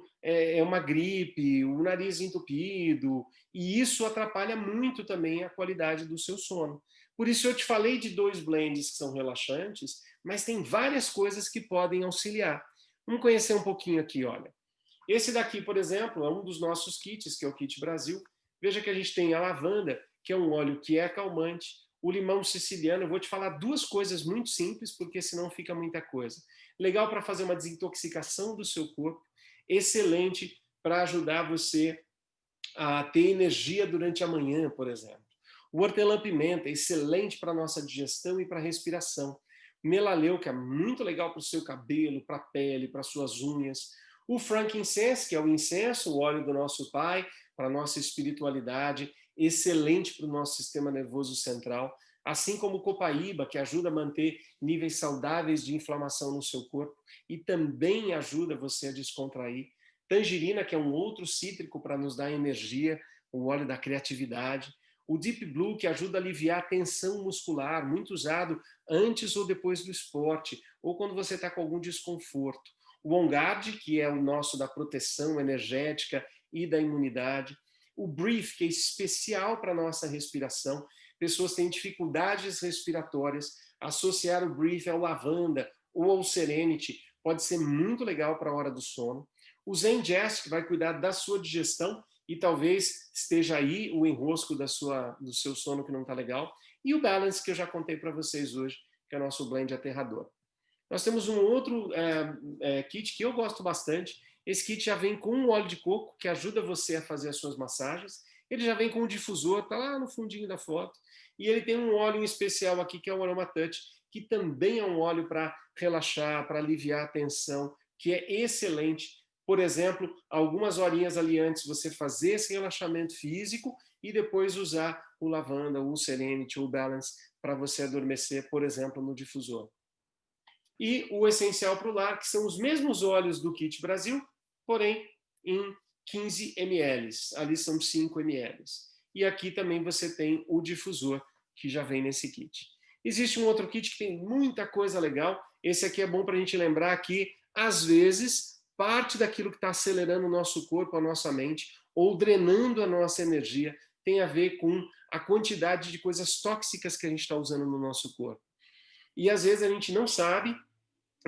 uma gripe, o nariz entupido, e isso atrapalha muito também a qualidade do seu sono. Por isso eu te falei de 2 blends que são relaxantes, mas tem várias coisas que podem auxiliar. Vamos conhecer um pouquinho aqui, olha. Esse daqui, por exemplo, é um dos nossos kits, que é o Kit Brasil. Veja que a gente tem a lavanda, que é um óleo que é acalmante, o limão siciliano. Eu vou te falar 2 coisas muito simples, porque senão fica muita coisa. Legal para fazer uma desintoxicação do seu corpo, excelente para ajudar você a ter energia durante a manhã, por exemplo. O hortelã-pimenta é excelente para a nossa digestão e para a respiração. Melaleuca é muito legal para o seu cabelo, para a pele, para suas unhas. O frankincense, que é o incenso, o óleo do nosso pai, para a nossa espiritualidade, excelente para o nosso sistema nervoso central. Assim como o copaíba, que ajuda a manter níveis saudáveis de inflamação no seu corpo e também ajuda você a descontrair. Tangerina, que é um outro cítrico para nos dar energia, o óleo da criatividade. O Deep Blue, que ajuda a aliviar a tensão muscular, muito usado antes ou depois do esporte, ou quando você está com algum desconforto. O On Guard, que é o nosso da proteção energética e da imunidade. O Breathe, que é especial para a nossa respiração. Pessoas têm dificuldades respiratórias. Associar o Breathe ao lavanda ou ao Serenity pode ser muito legal para a hora do sono. O Zen Jazz, que vai cuidar da sua digestão e talvez esteja aí o enrosco do seu sono que não está legal. E o Balance, que eu já contei para vocês hoje, que é o nosso blend aterrador. Nós temos um outro kit que eu gosto bastante. Esse kit já vem com um óleo de coco, que ajuda você a fazer as suas massagens. Ele já vem com um difusor, está lá no fundinho da foto. E ele tem um óleo em especial aqui, que é o Aroma Touch, que também é um óleo para relaxar, para aliviar a tensão, que é excelente. Por exemplo, algumas horinhas ali antes, você fazer esse relaxamento físico e depois usar o lavanda, o Serenity, o Balance, para você adormecer, por exemplo, no difusor. E o Essencial para o Lar, que são os mesmos óleos do Kit Brasil, porém em 15 ml. Ali são 5 ml. E aqui também você tem o difusor, que já vem nesse kit. Existe um outro kit que tem muita coisa legal. Esse aqui é bom para a gente lembrar que, às vezes, parte daquilo que está acelerando o nosso corpo, a nossa mente, ou drenando a nossa energia, tem a ver com a quantidade de coisas tóxicas que a gente está usando no nosso corpo. E às vezes a gente não sabe,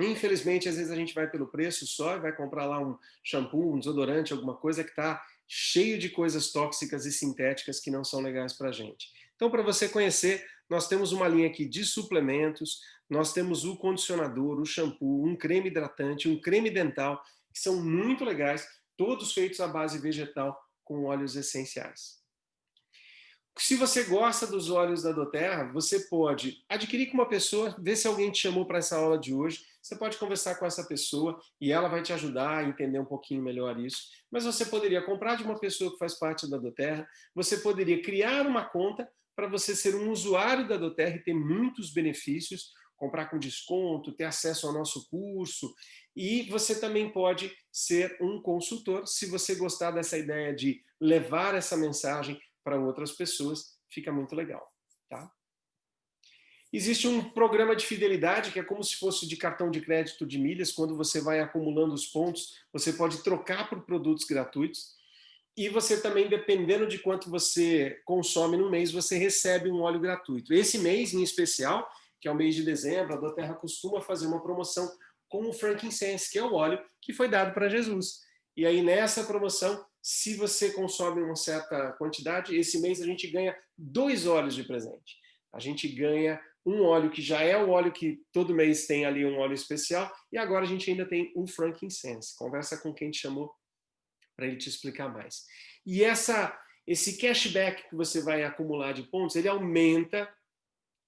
infelizmente, às vezes a gente vai pelo preço só e vai comprar lá um shampoo, um desodorante, alguma coisa que está cheio de coisas tóxicas e sintéticas que não são legais para a gente. Então, para você conhecer, nós temos uma linha aqui de suplementos, nós temos o condicionador, o shampoo, um creme hidratante, um creme dental, que são muito legais, todos feitos à base vegetal com óleos essenciais. Se você gosta dos óleos da doTERRA, você pode adquirir com uma pessoa, ver se alguém te chamou para essa aula de hoje. Você pode conversar com essa pessoa e ela vai te ajudar a entender um pouquinho melhor isso. Mas você poderia comprar de uma pessoa que faz parte da doTERRA, você poderia criar uma conta para você ser um usuário da doTERRA e ter muitos benefícios, comprar com desconto, ter acesso ao nosso curso. E você também pode ser um consultor, se você gostar dessa ideia de levar essa mensagem para outras pessoas, fica muito legal. Tá? Existe um programa de fidelidade que é como se fosse de cartão de crédito de milhas. Quando você vai acumulando os pontos, você pode trocar por produtos gratuitos. E você também, dependendo de quanto você consome no mês, você recebe um óleo gratuito. Esse mês, em especial, que é o mês de dezembro, a doTERRA costuma fazer uma promoção com o frankincense, que é o óleo que foi dado para Jesus. E aí, nessa promoção, se você consome uma certa quantidade, esse mês a gente ganha 2 óleos de presente. A gente ganha um óleo que já é o óleo que todo mês tem ali um óleo especial, e agora a gente ainda tem um frankincense. Conversa com quem te chamou para ele te explicar mais. E esse cashback que você vai acumular de pontos, ele aumenta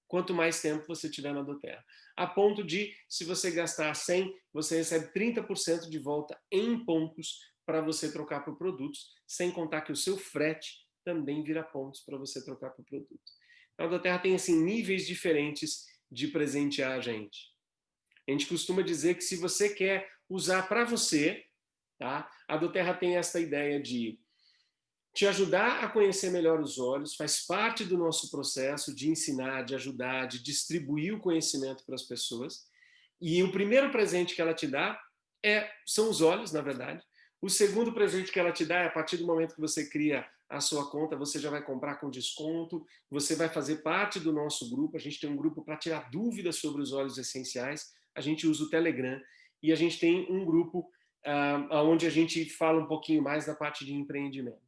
quanto mais tempo você tiver na doTERRA. A ponto de, se você gastar 100, você recebe 30% de volta em pontos para você trocar por produtos, sem contar que o seu frete também vira pontos para você trocar por produto. Então, a doTERRA tem assim, níveis diferentes de presentear a gente. A gente costuma dizer que se você quer usar para você, tá? A doTERRA tem essa ideia de te ajudar a conhecer melhor os óleos, faz parte do nosso processo de ensinar, de ajudar, de distribuir o conhecimento para as pessoas. E o primeiro presente que ela te dá são os óleos, na verdade. O segundo presente que ela te dá é a partir do momento que você cria a sua conta, você já vai comprar com desconto, você vai fazer parte do nosso grupo. A gente tem um grupo para tirar dúvidas sobre os óleos essenciais. A gente usa o Telegram e a gente tem um grupo onde a gente fala um pouquinho mais da parte de empreendimento.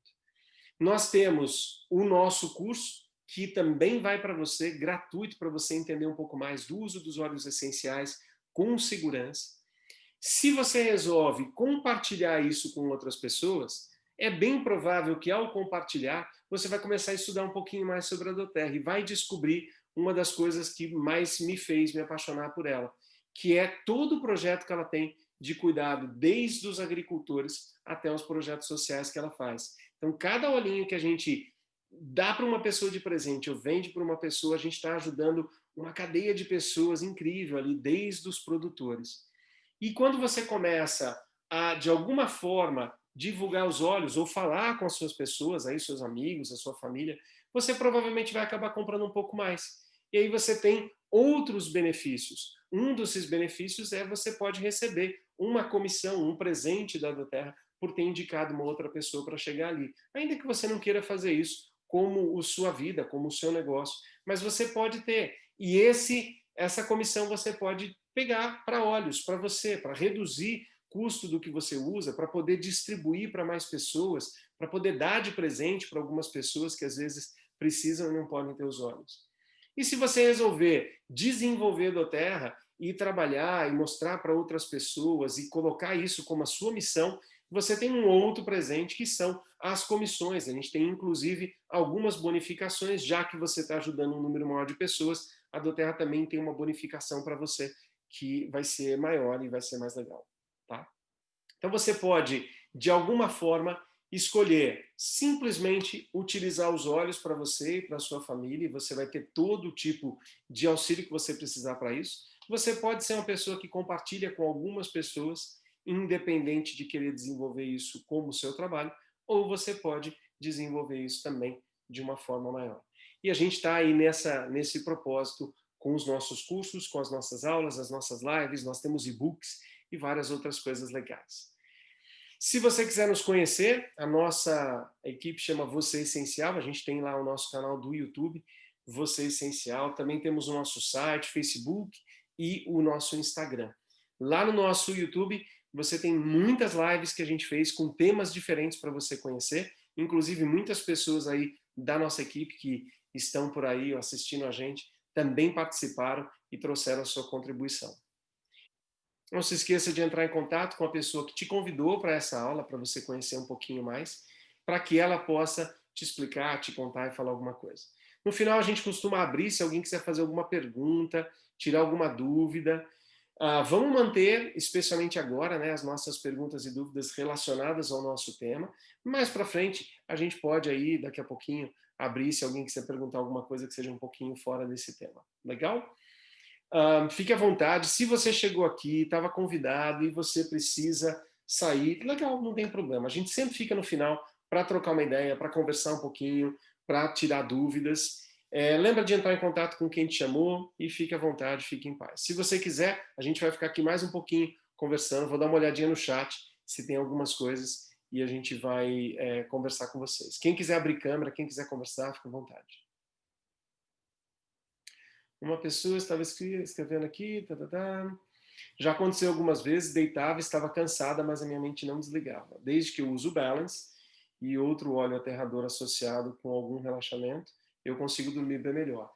Nós temos o nosso curso, que também vai para você, gratuito, para você entender um pouco mais do uso dos óleos essenciais com segurança. Se você resolve compartilhar isso com outras pessoas, é bem provável que ao compartilhar, você vai começar a estudar um pouquinho mais sobre a doTERRA e vai descobrir uma das coisas que mais me fez me apaixonar por ela, que é todo o projeto que ela tem de cuidado, desde os agricultores até os projetos sociais que ela faz. Então, cada olhinho que a gente dá para uma pessoa de presente ou vende para uma pessoa, a gente está ajudando uma cadeia de pessoas incrível ali, desde os produtores. E quando você começa a, de alguma forma, divulgar os óleos ou falar com as suas pessoas, aí, seus amigos, a sua família, você provavelmente vai acabar comprando um pouco mais. E aí você tem outros benefícios. Um desses benefícios é você pode receber uma comissão, um presente da doTERRA por ter indicado uma outra pessoa para chegar ali. Ainda que você não queira fazer isso como sua vida, como o seu negócio, mas você pode ter. E essa comissão você pode pegar para óleos, para você, para reduzir custo do que você usa, para poder distribuir para mais pessoas, para poder dar de presente para algumas pessoas que às vezes precisam e não podem ter os olhos. E se você resolver desenvolver doTERRA e trabalhar e mostrar para outras pessoas e colocar isso como a sua missão, você tem um outro presente que são as comissões. A gente tem inclusive algumas bonificações, já que você está ajudando um número maior de pessoas, a doTERRA também tem uma bonificação para você que vai ser maior e vai ser mais legal, tá? Então você pode, de alguma forma, escolher simplesmente utilizar os olhos para você e para a sua família, e você vai ter todo tipo de auxílio que você precisar para isso. Você pode ser uma pessoa que compartilha com algumas pessoas, independente de querer desenvolver isso como seu trabalho, ou você pode desenvolver isso também de uma forma maior. E a gente está aí nesse propósito com os nossos cursos, com as nossas aulas, as nossas lives, nós temos e-books e várias outras coisas legais. Se você quiser nos conhecer, a nossa equipe chama Você Essencial, a gente tem lá o nosso canal do YouTube, Você Essencial, também temos o nosso site, Facebook e o nosso Instagram. Lá no nosso YouTube, você tem muitas lives que a gente fez com temas diferentes para você conhecer, inclusive muitas pessoas aí da nossa equipe que estão por aí assistindo a gente também participaram e trouxeram a sua contribuição. Não se esqueça de entrar em contato com a pessoa que te convidou para essa aula, para você conhecer um pouquinho mais, para que ela possa te explicar, te contar e falar alguma coisa. No final, a gente costuma abrir se alguém quiser fazer alguma pergunta, tirar alguma dúvida. Vamos manter, especialmente agora, né, as nossas perguntas e dúvidas relacionadas ao nosso tema. Mais para frente, a gente pode aí, daqui a pouquinho, abrir se alguém quiser perguntar alguma coisa que seja um pouquinho fora desse tema. Legal? Fique à vontade. Se você chegou aqui, estava convidado e você precisa sair, legal, não tem problema. A gente sempre fica no final para trocar uma ideia, para conversar um pouquinho, para tirar dúvidas. Lembra de entrar em contato com quem te chamou e fique à vontade, fique em paz. Se você quiser, a gente vai ficar aqui mais um pouquinho conversando. Vou dar uma olhadinha no chat se tem algumas coisas e a gente vai conversar com vocês. Quem quiser abrir câmera, quem quiser conversar, fica à vontade. Uma pessoa estava escrevendo aqui, tá, tá, tá. Já aconteceu algumas vezes, deitava, estava cansada, mas a minha mente não desligava. Desde que eu uso o Balance e outro óleo aterrador associado com algum relaxamento, eu consigo dormir bem melhor.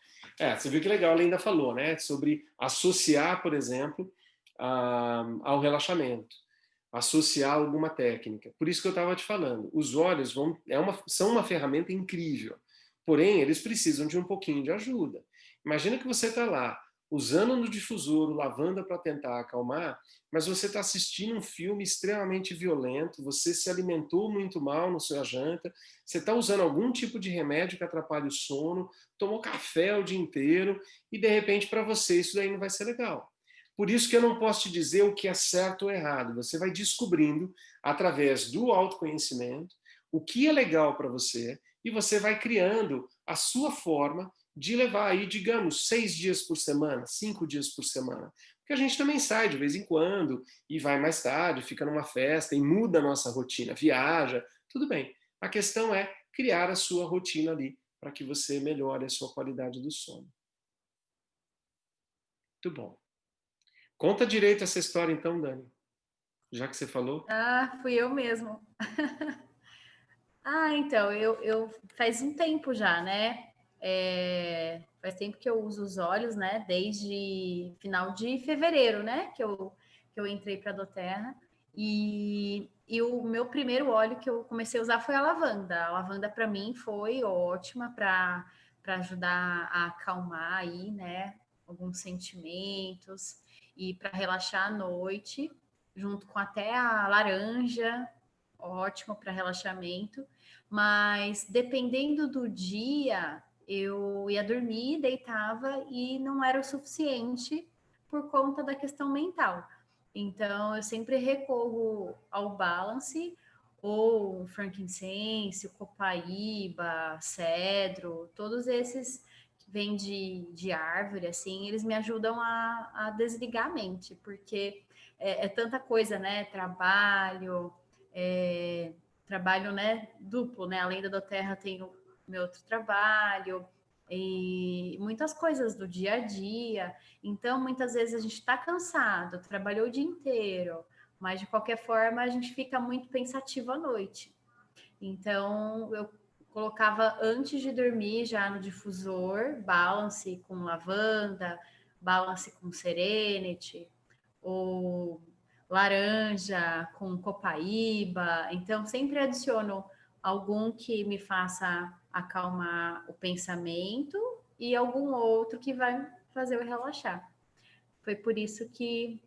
Você viu que legal, ela ainda falou, né? Sobre associar, por exemplo, ao relaxamento, associar alguma técnica. Por isso que eu estava te falando, os óleos são uma ferramenta incrível, porém, eles precisam de um pouquinho de ajuda. Imagina que você está lá, usando no difusor o lavanda para tentar acalmar, mas você está assistindo um filme extremamente violento, você se alimentou muito mal na sua janta, você está usando algum tipo de remédio que atrapalha o sono, tomou café o dia inteiro e de repente para você isso daí não vai ser legal. Por isso que eu não posso te dizer o que é certo ou errado. Você vai descobrindo através do autoconhecimento o que é legal para você e você vai criando a sua forma de levar aí, digamos, 6 dias por semana, 5 dias por semana. Porque a gente também sai de vez em quando e vai mais tarde, fica numa festa e muda a nossa rotina, viaja, tudo bem. A questão é criar a sua rotina ali para que você melhore a sua qualidade do sono. Muito bom. Conta direito essa história então, Dani, já que você falou. Fui eu mesmo. Então, eu faz um tempo já, né? Faz tempo que eu uso os olhos, né? Desde final de fevereiro, né? Que eu entrei para a doTERRA. E o meu primeiro óleo que eu comecei a usar foi a lavanda. A lavanda, para mim, foi ótima para ajudar a acalmar aí, né? Alguns sentimentos e para relaxar à noite, junto com até a laranja, ótimo para relaxamento, mas dependendo do dia, eu ia dormir, deitava e não era o suficiente por conta da questão mental. Então, eu sempre recorro ao balance ou frankincense, copaíba, cedro, todos esses que vêm de árvore, assim, eles me ajudam a desligar a mente, porque é tanta coisa, né? Trabalho, né, duplo, né? Além da doTERRA, tenho meu outro trabalho e muitas coisas do dia a dia. Então, muitas vezes a gente está cansado, trabalhou o dia inteiro, mas de qualquer forma a gente fica muito pensativo à noite. Então, eu colocava antes de dormir já no difusor, balance com lavanda, balance com serenity, ou laranja com copaíba. Então, sempre adiciono algum que me faça acalmar o pensamento e algum outro que vai fazer eu relaxar. Foi por isso que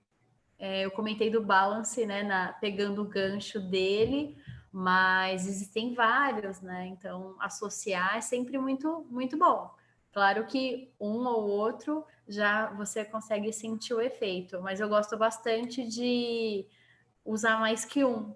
eu comentei do balance, né, pegando o gancho dele, mas existem vários, né? Então, associar é sempre muito, muito bom. Claro que um ou outro já você consegue sentir o efeito, mas eu gosto bastante de usar mais que um.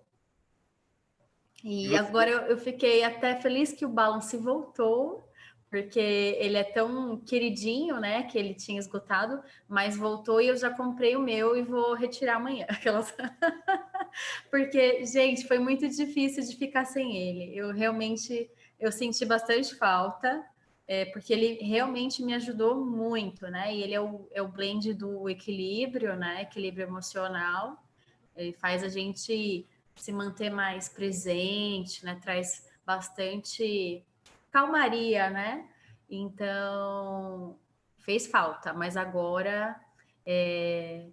E E você, agora eu fiquei até feliz que o balance voltou, porque ele é tão queridinho, né? Que ele tinha esgotado, mas voltou e eu já comprei o meu e vou retirar amanhã. Aquelas... Porque, gente, foi muito difícil de ficar sem ele. Eu realmente eu senti bastante falta, porque ele realmente me ajudou muito, né? E ele é o blend do equilíbrio, né? Equilíbrio emocional. Ele faz a gente se manter mais presente, né? Traz bastante calmaria, né? Então, fez falta, mas agora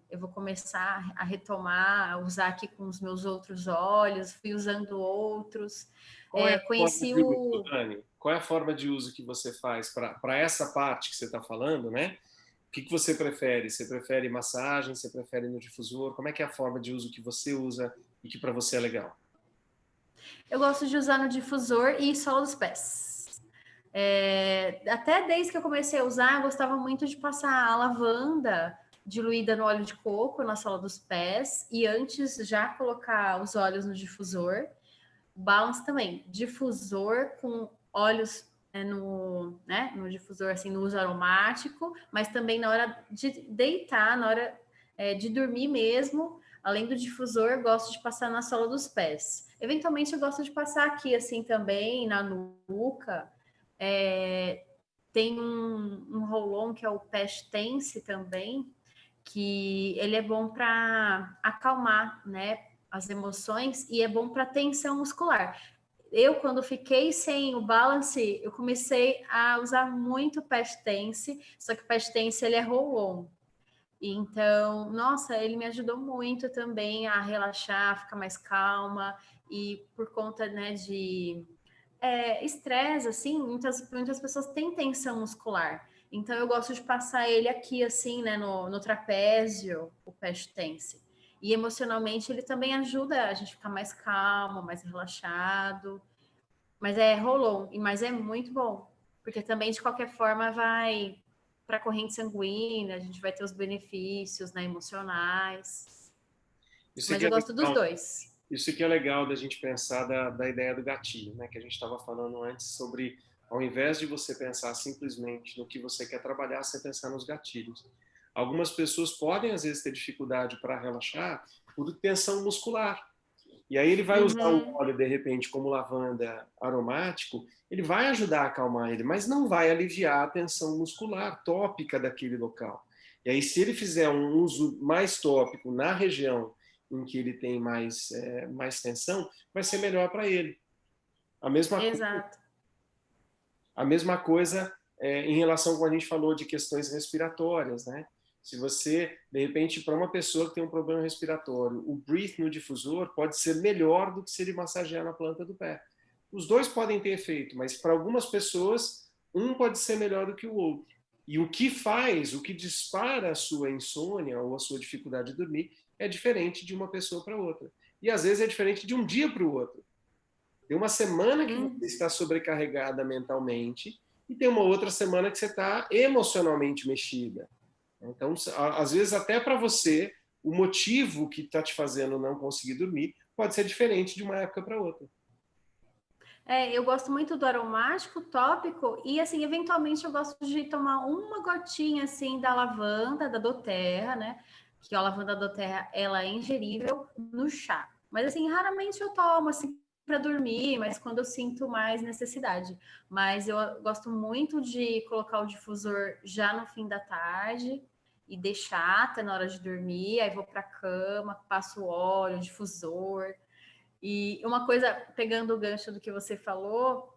eu vou começar a retomar, a usar aqui com os meus outros olhos, fui usando outros. qual é a forma Conheci de uso, o. Dani? Qual é a forma de uso que você faz para essa parte que você está falando, né? O que você prefere? Você prefere massagem? Você prefere no difusor? Como é que é a forma de uso que você usa e que para você é legal? Eu gosto de usar no difusor e sola dos pés. Até desde que eu comecei a usar, eu gostava muito de passar a lavanda diluída no óleo de coco na sola dos pés e antes já colocar os óleos no difusor. O balance também, difusor com óleos no difusor, assim, no uso aromático, mas também na hora de deitar, na hora de dormir mesmo, além do difusor, gosto de passar na sola dos pés. Eventualmente eu gosto de passar aqui, assim, também, na nuca. Tem um roll-on que é o Past Tense também, que ele é bom para acalmar, né, as emoções e é bom para tensão muscular. Eu, quando fiquei sem o balance, eu comecei a usar muito Past Tense, só que o Past Tense ele é roll-on. Então, nossa, ele me ajudou muito também a relaxar, ficar mais calma e por conta, né, de estresse, assim, muitas pessoas têm tensão muscular. Então, eu gosto de passar ele aqui, assim, né, no trapézio, o past tense. E emocionalmente, ele também ajuda a gente a ficar mais calmo, mais relaxado. Mas rolou, mas é muito bom. Porque também, de qualquer forma, vai para a corrente sanguínea, a gente vai ter os benefícios, né, emocionais. Isso Mas aqui eu é gosto dos legal. dois. Isso que é legal da gente pensar da ideia do gatilho, né? Que a gente estava falando antes sobre, ao invés de você pensar simplesmente no que você quer trabalhar, você pensar nos gatilhos. Algumas pessoas podem, às vezes, ter dificuldade para relaxar por tensão muscular. E aí ele vai usar o Uhum, óleo, de repente, como lavanda aromático, ele vai ajudar a acalmar ele, mas não vai aliviar a tensão muscular tópica daquele local. E aí, se ele fizer um uso mais tópico na região em que ele tem mais tensão, vai ser melhor para ele. A mesma, exato. a mesma coisa em relação com a gente falou de questões respiratórias, né? Se você, de repente, para uma pessoa que tem um problema respiratório, o breath no difusor pode ser melhor do que se ele massagear na planta do pé. Os dois podem ter efeito, mas para algumas pessoas, um pode ser melhor do que o outro. E o que faz, o que dispara a sua insônia ou a sua dificuldade de dormir é diferente de uma pessoa para outra. E às vezes é diferente de um dia para o outro. Tem uma semana que você Hum, está sobrecarregada mentalmente e tem uma outra semana que você está emocionalmente mexida. Então, às vezes, até para você, o motivo que está te fazendo não conseguir dormir pode ser diferente de uma época para outra. eu gosto muito do aromático tópico e, assim, eventualmente eu gosto de tomar uma gotinha, assim, da lavanda, da doTERRA, né? Que a lavanda doTERRA, ela é ingerível no chá. Mas, assim, raramente eu tomo, assim, para dormir, mas quando eu sinto mais necessidade. Mas eu gosto muito de colocar o difusor já no fim da tarde e deixar até na hora de dormir, aí vou para a cama, passo o óleo, o difusor, E uma coisa, pegando o gancho do que você falou,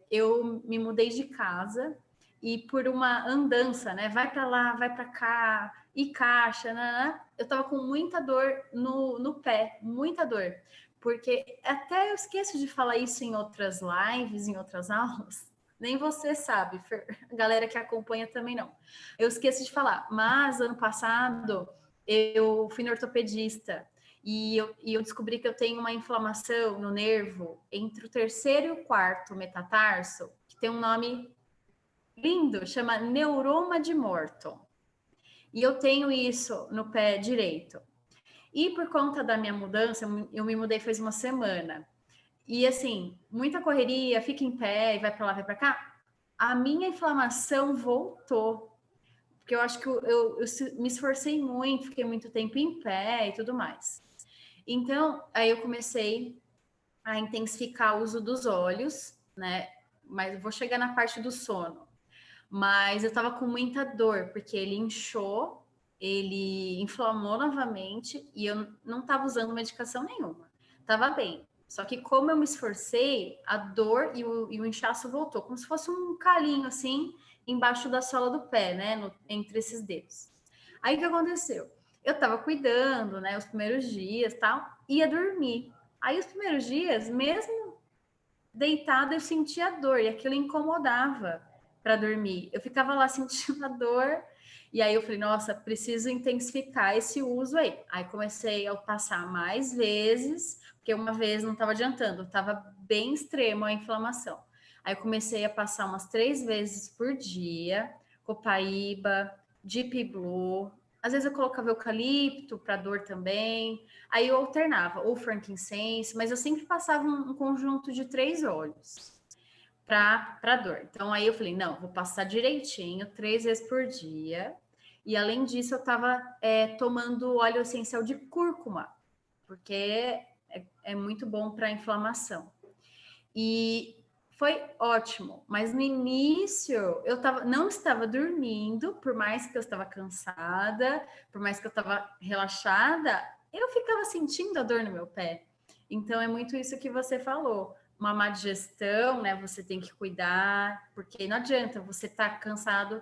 eu me mudei de casa e por uma andança, né? Vai para lá, vai para cá, e caixa, né? Eu tava com muita dor no pé, muita dor. Porque até eu esqueço de falar isso em outras lives, em outras aulas. Nem você sabe, a galera que acompanha também não. Eu esqueço de falar, mas ano passado eu fui no ortopedista e eu descobri que eu tenho uma inflamação no nervo entre o terceiro e o quarto metatarso, que tem um nome lindo, chama neuroma de Morton. E eu tenho isso no pé direito. E por conta da minha mudança, eu me mudei faz uma semana. E assim, muita correria, fica em pé e vai para lá, vai para cá. A minha inflamação voltou. Porque eu acho que eu me esforcei muito, fiquei muito tempo em pé e tudo mais. Então, aí eu comecei a intensificar o uso dos olhos, né? Mas eu vou chegar na parte do sono. Mas eu tava com muita dor, porque ele inchou, ele inflamou novamente e eu não tava usando medicação nenhuma. Tava bem. Só que como eu me esforcei, a dor e o inchaço voltou, como se fosse um calinho assim, embaixo da sola do pé, né? Entre esses dedos. Aí o que aconteceu? Eu tava cuidando, né? Os primeiros dias tal, ia dormir. Aí os primeiros dias, mesmo deitada, eu sentia dor e aquilo incomodava para dormir. Eu ficava lá sentindo a dor e aí eu falei, nossa, preciso intensificar esse uso aí. Aí comecei a passar mais vezes, porque uma vez não estava adiantando, estava bem extrema a inflamação. Aí eu comecei a passar umas 3 vezes por dia, copaíba, Deep Blue. Às vezes eu colocava eucalipto para dor também. Aí eu alternava, ou frankincense, mas eu sempre passava um conjunto de 3 óleos para dor. Então aí eu falei, não, vou passar direitinho, 3 vezes por dia. E além disso, eu estava tomando óleo essencial de cúrcuma, porque é muito bom para inflamação. E foi ótimo, mas no início eu não estava dormindo, por mais que eu estava cansada, por mais que eu estava relaxada, eu ficava sentindo a dor no meu pé. Então é muito isso que você falou. Uma má digestão, né? Você tem que cuidar, porque não adianta você tá cansado,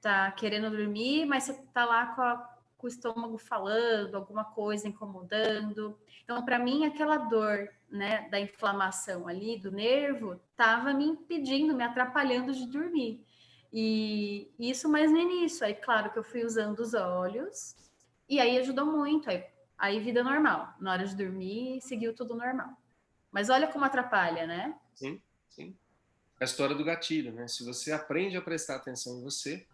tá querendo dormir, mas você tá lá com o estômago falando, alguma coisa incomodando. Então, para mim, aquela dor, né, da inflamação ali do nervo estava me impedindo, me atrapalhando de dormir. E isso mais no início. Aí, claro que eu fui usando os óleos e aí ajudou muito. Aí vida normal. Na hora de dormir, seguiu tudo normal. Mas olha como atrapalha, né? Sim, sim. A história do gatilho, né? Se você aprende a prestar atenção em você,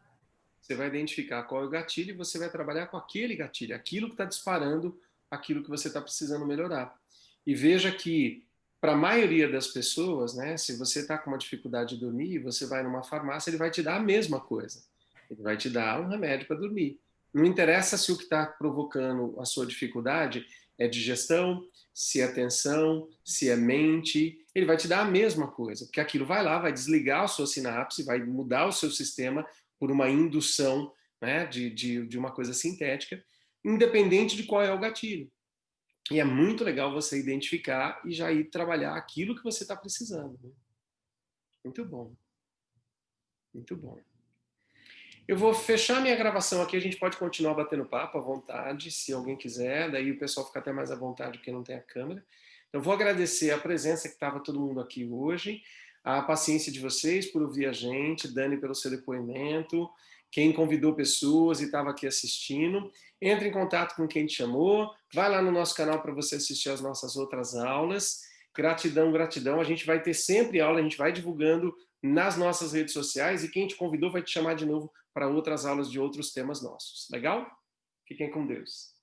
você vai identificar qual é o gatilho e você vai trabalhar com aquele gatilho, aquilo que está disparando aquilo que você está precisando melhorar. E veja que, para a maioria das pessoas, né, se você está com uma dificuldade de dormir, você vai numa farmácia, ele vai te dar a mesma coisa. Ele vai te dar um remédio para dormir. Não interessa se o que está provocando a sua dificuldade é digestão, se é tensão, se é mente, ele vai te dar a mesma coisa, porque aquilo vai lá, vai desligar a sua sinapse, vai mudar o seu sistema por uma indução, né, de uma coisa sintética, independente de qual é o gatilho. E é muito legal você identificar e já ir trabalhar aquilo que você está precisando. Né? Muito bom. Muito bom. Eu vou fechar minha gravação aqui, a gente pode continuar batendo papo à vontade, se alguém quiser, daí o pessoal fica até mais à vontade porque não tem a câmera. Então, vou agradecer a presença que estava todo mundo aqui hoje, a paciência de vocês por ouvir a gente, Dani pelo seu depoimento, quem convidou pessoas e estava aqui assistindo. Entre em contato com quem te chamou, vai lá no nosso canal para você assistir as nossas outras aulas. Gratidão, gratidão. A gente vai ter sempre aula, a gente vai divulgando nas nossas redes sociais e quem te convidou vai te chamar de novo para outras aulas de outros temas nossos. Legal? Fiquem com Deus.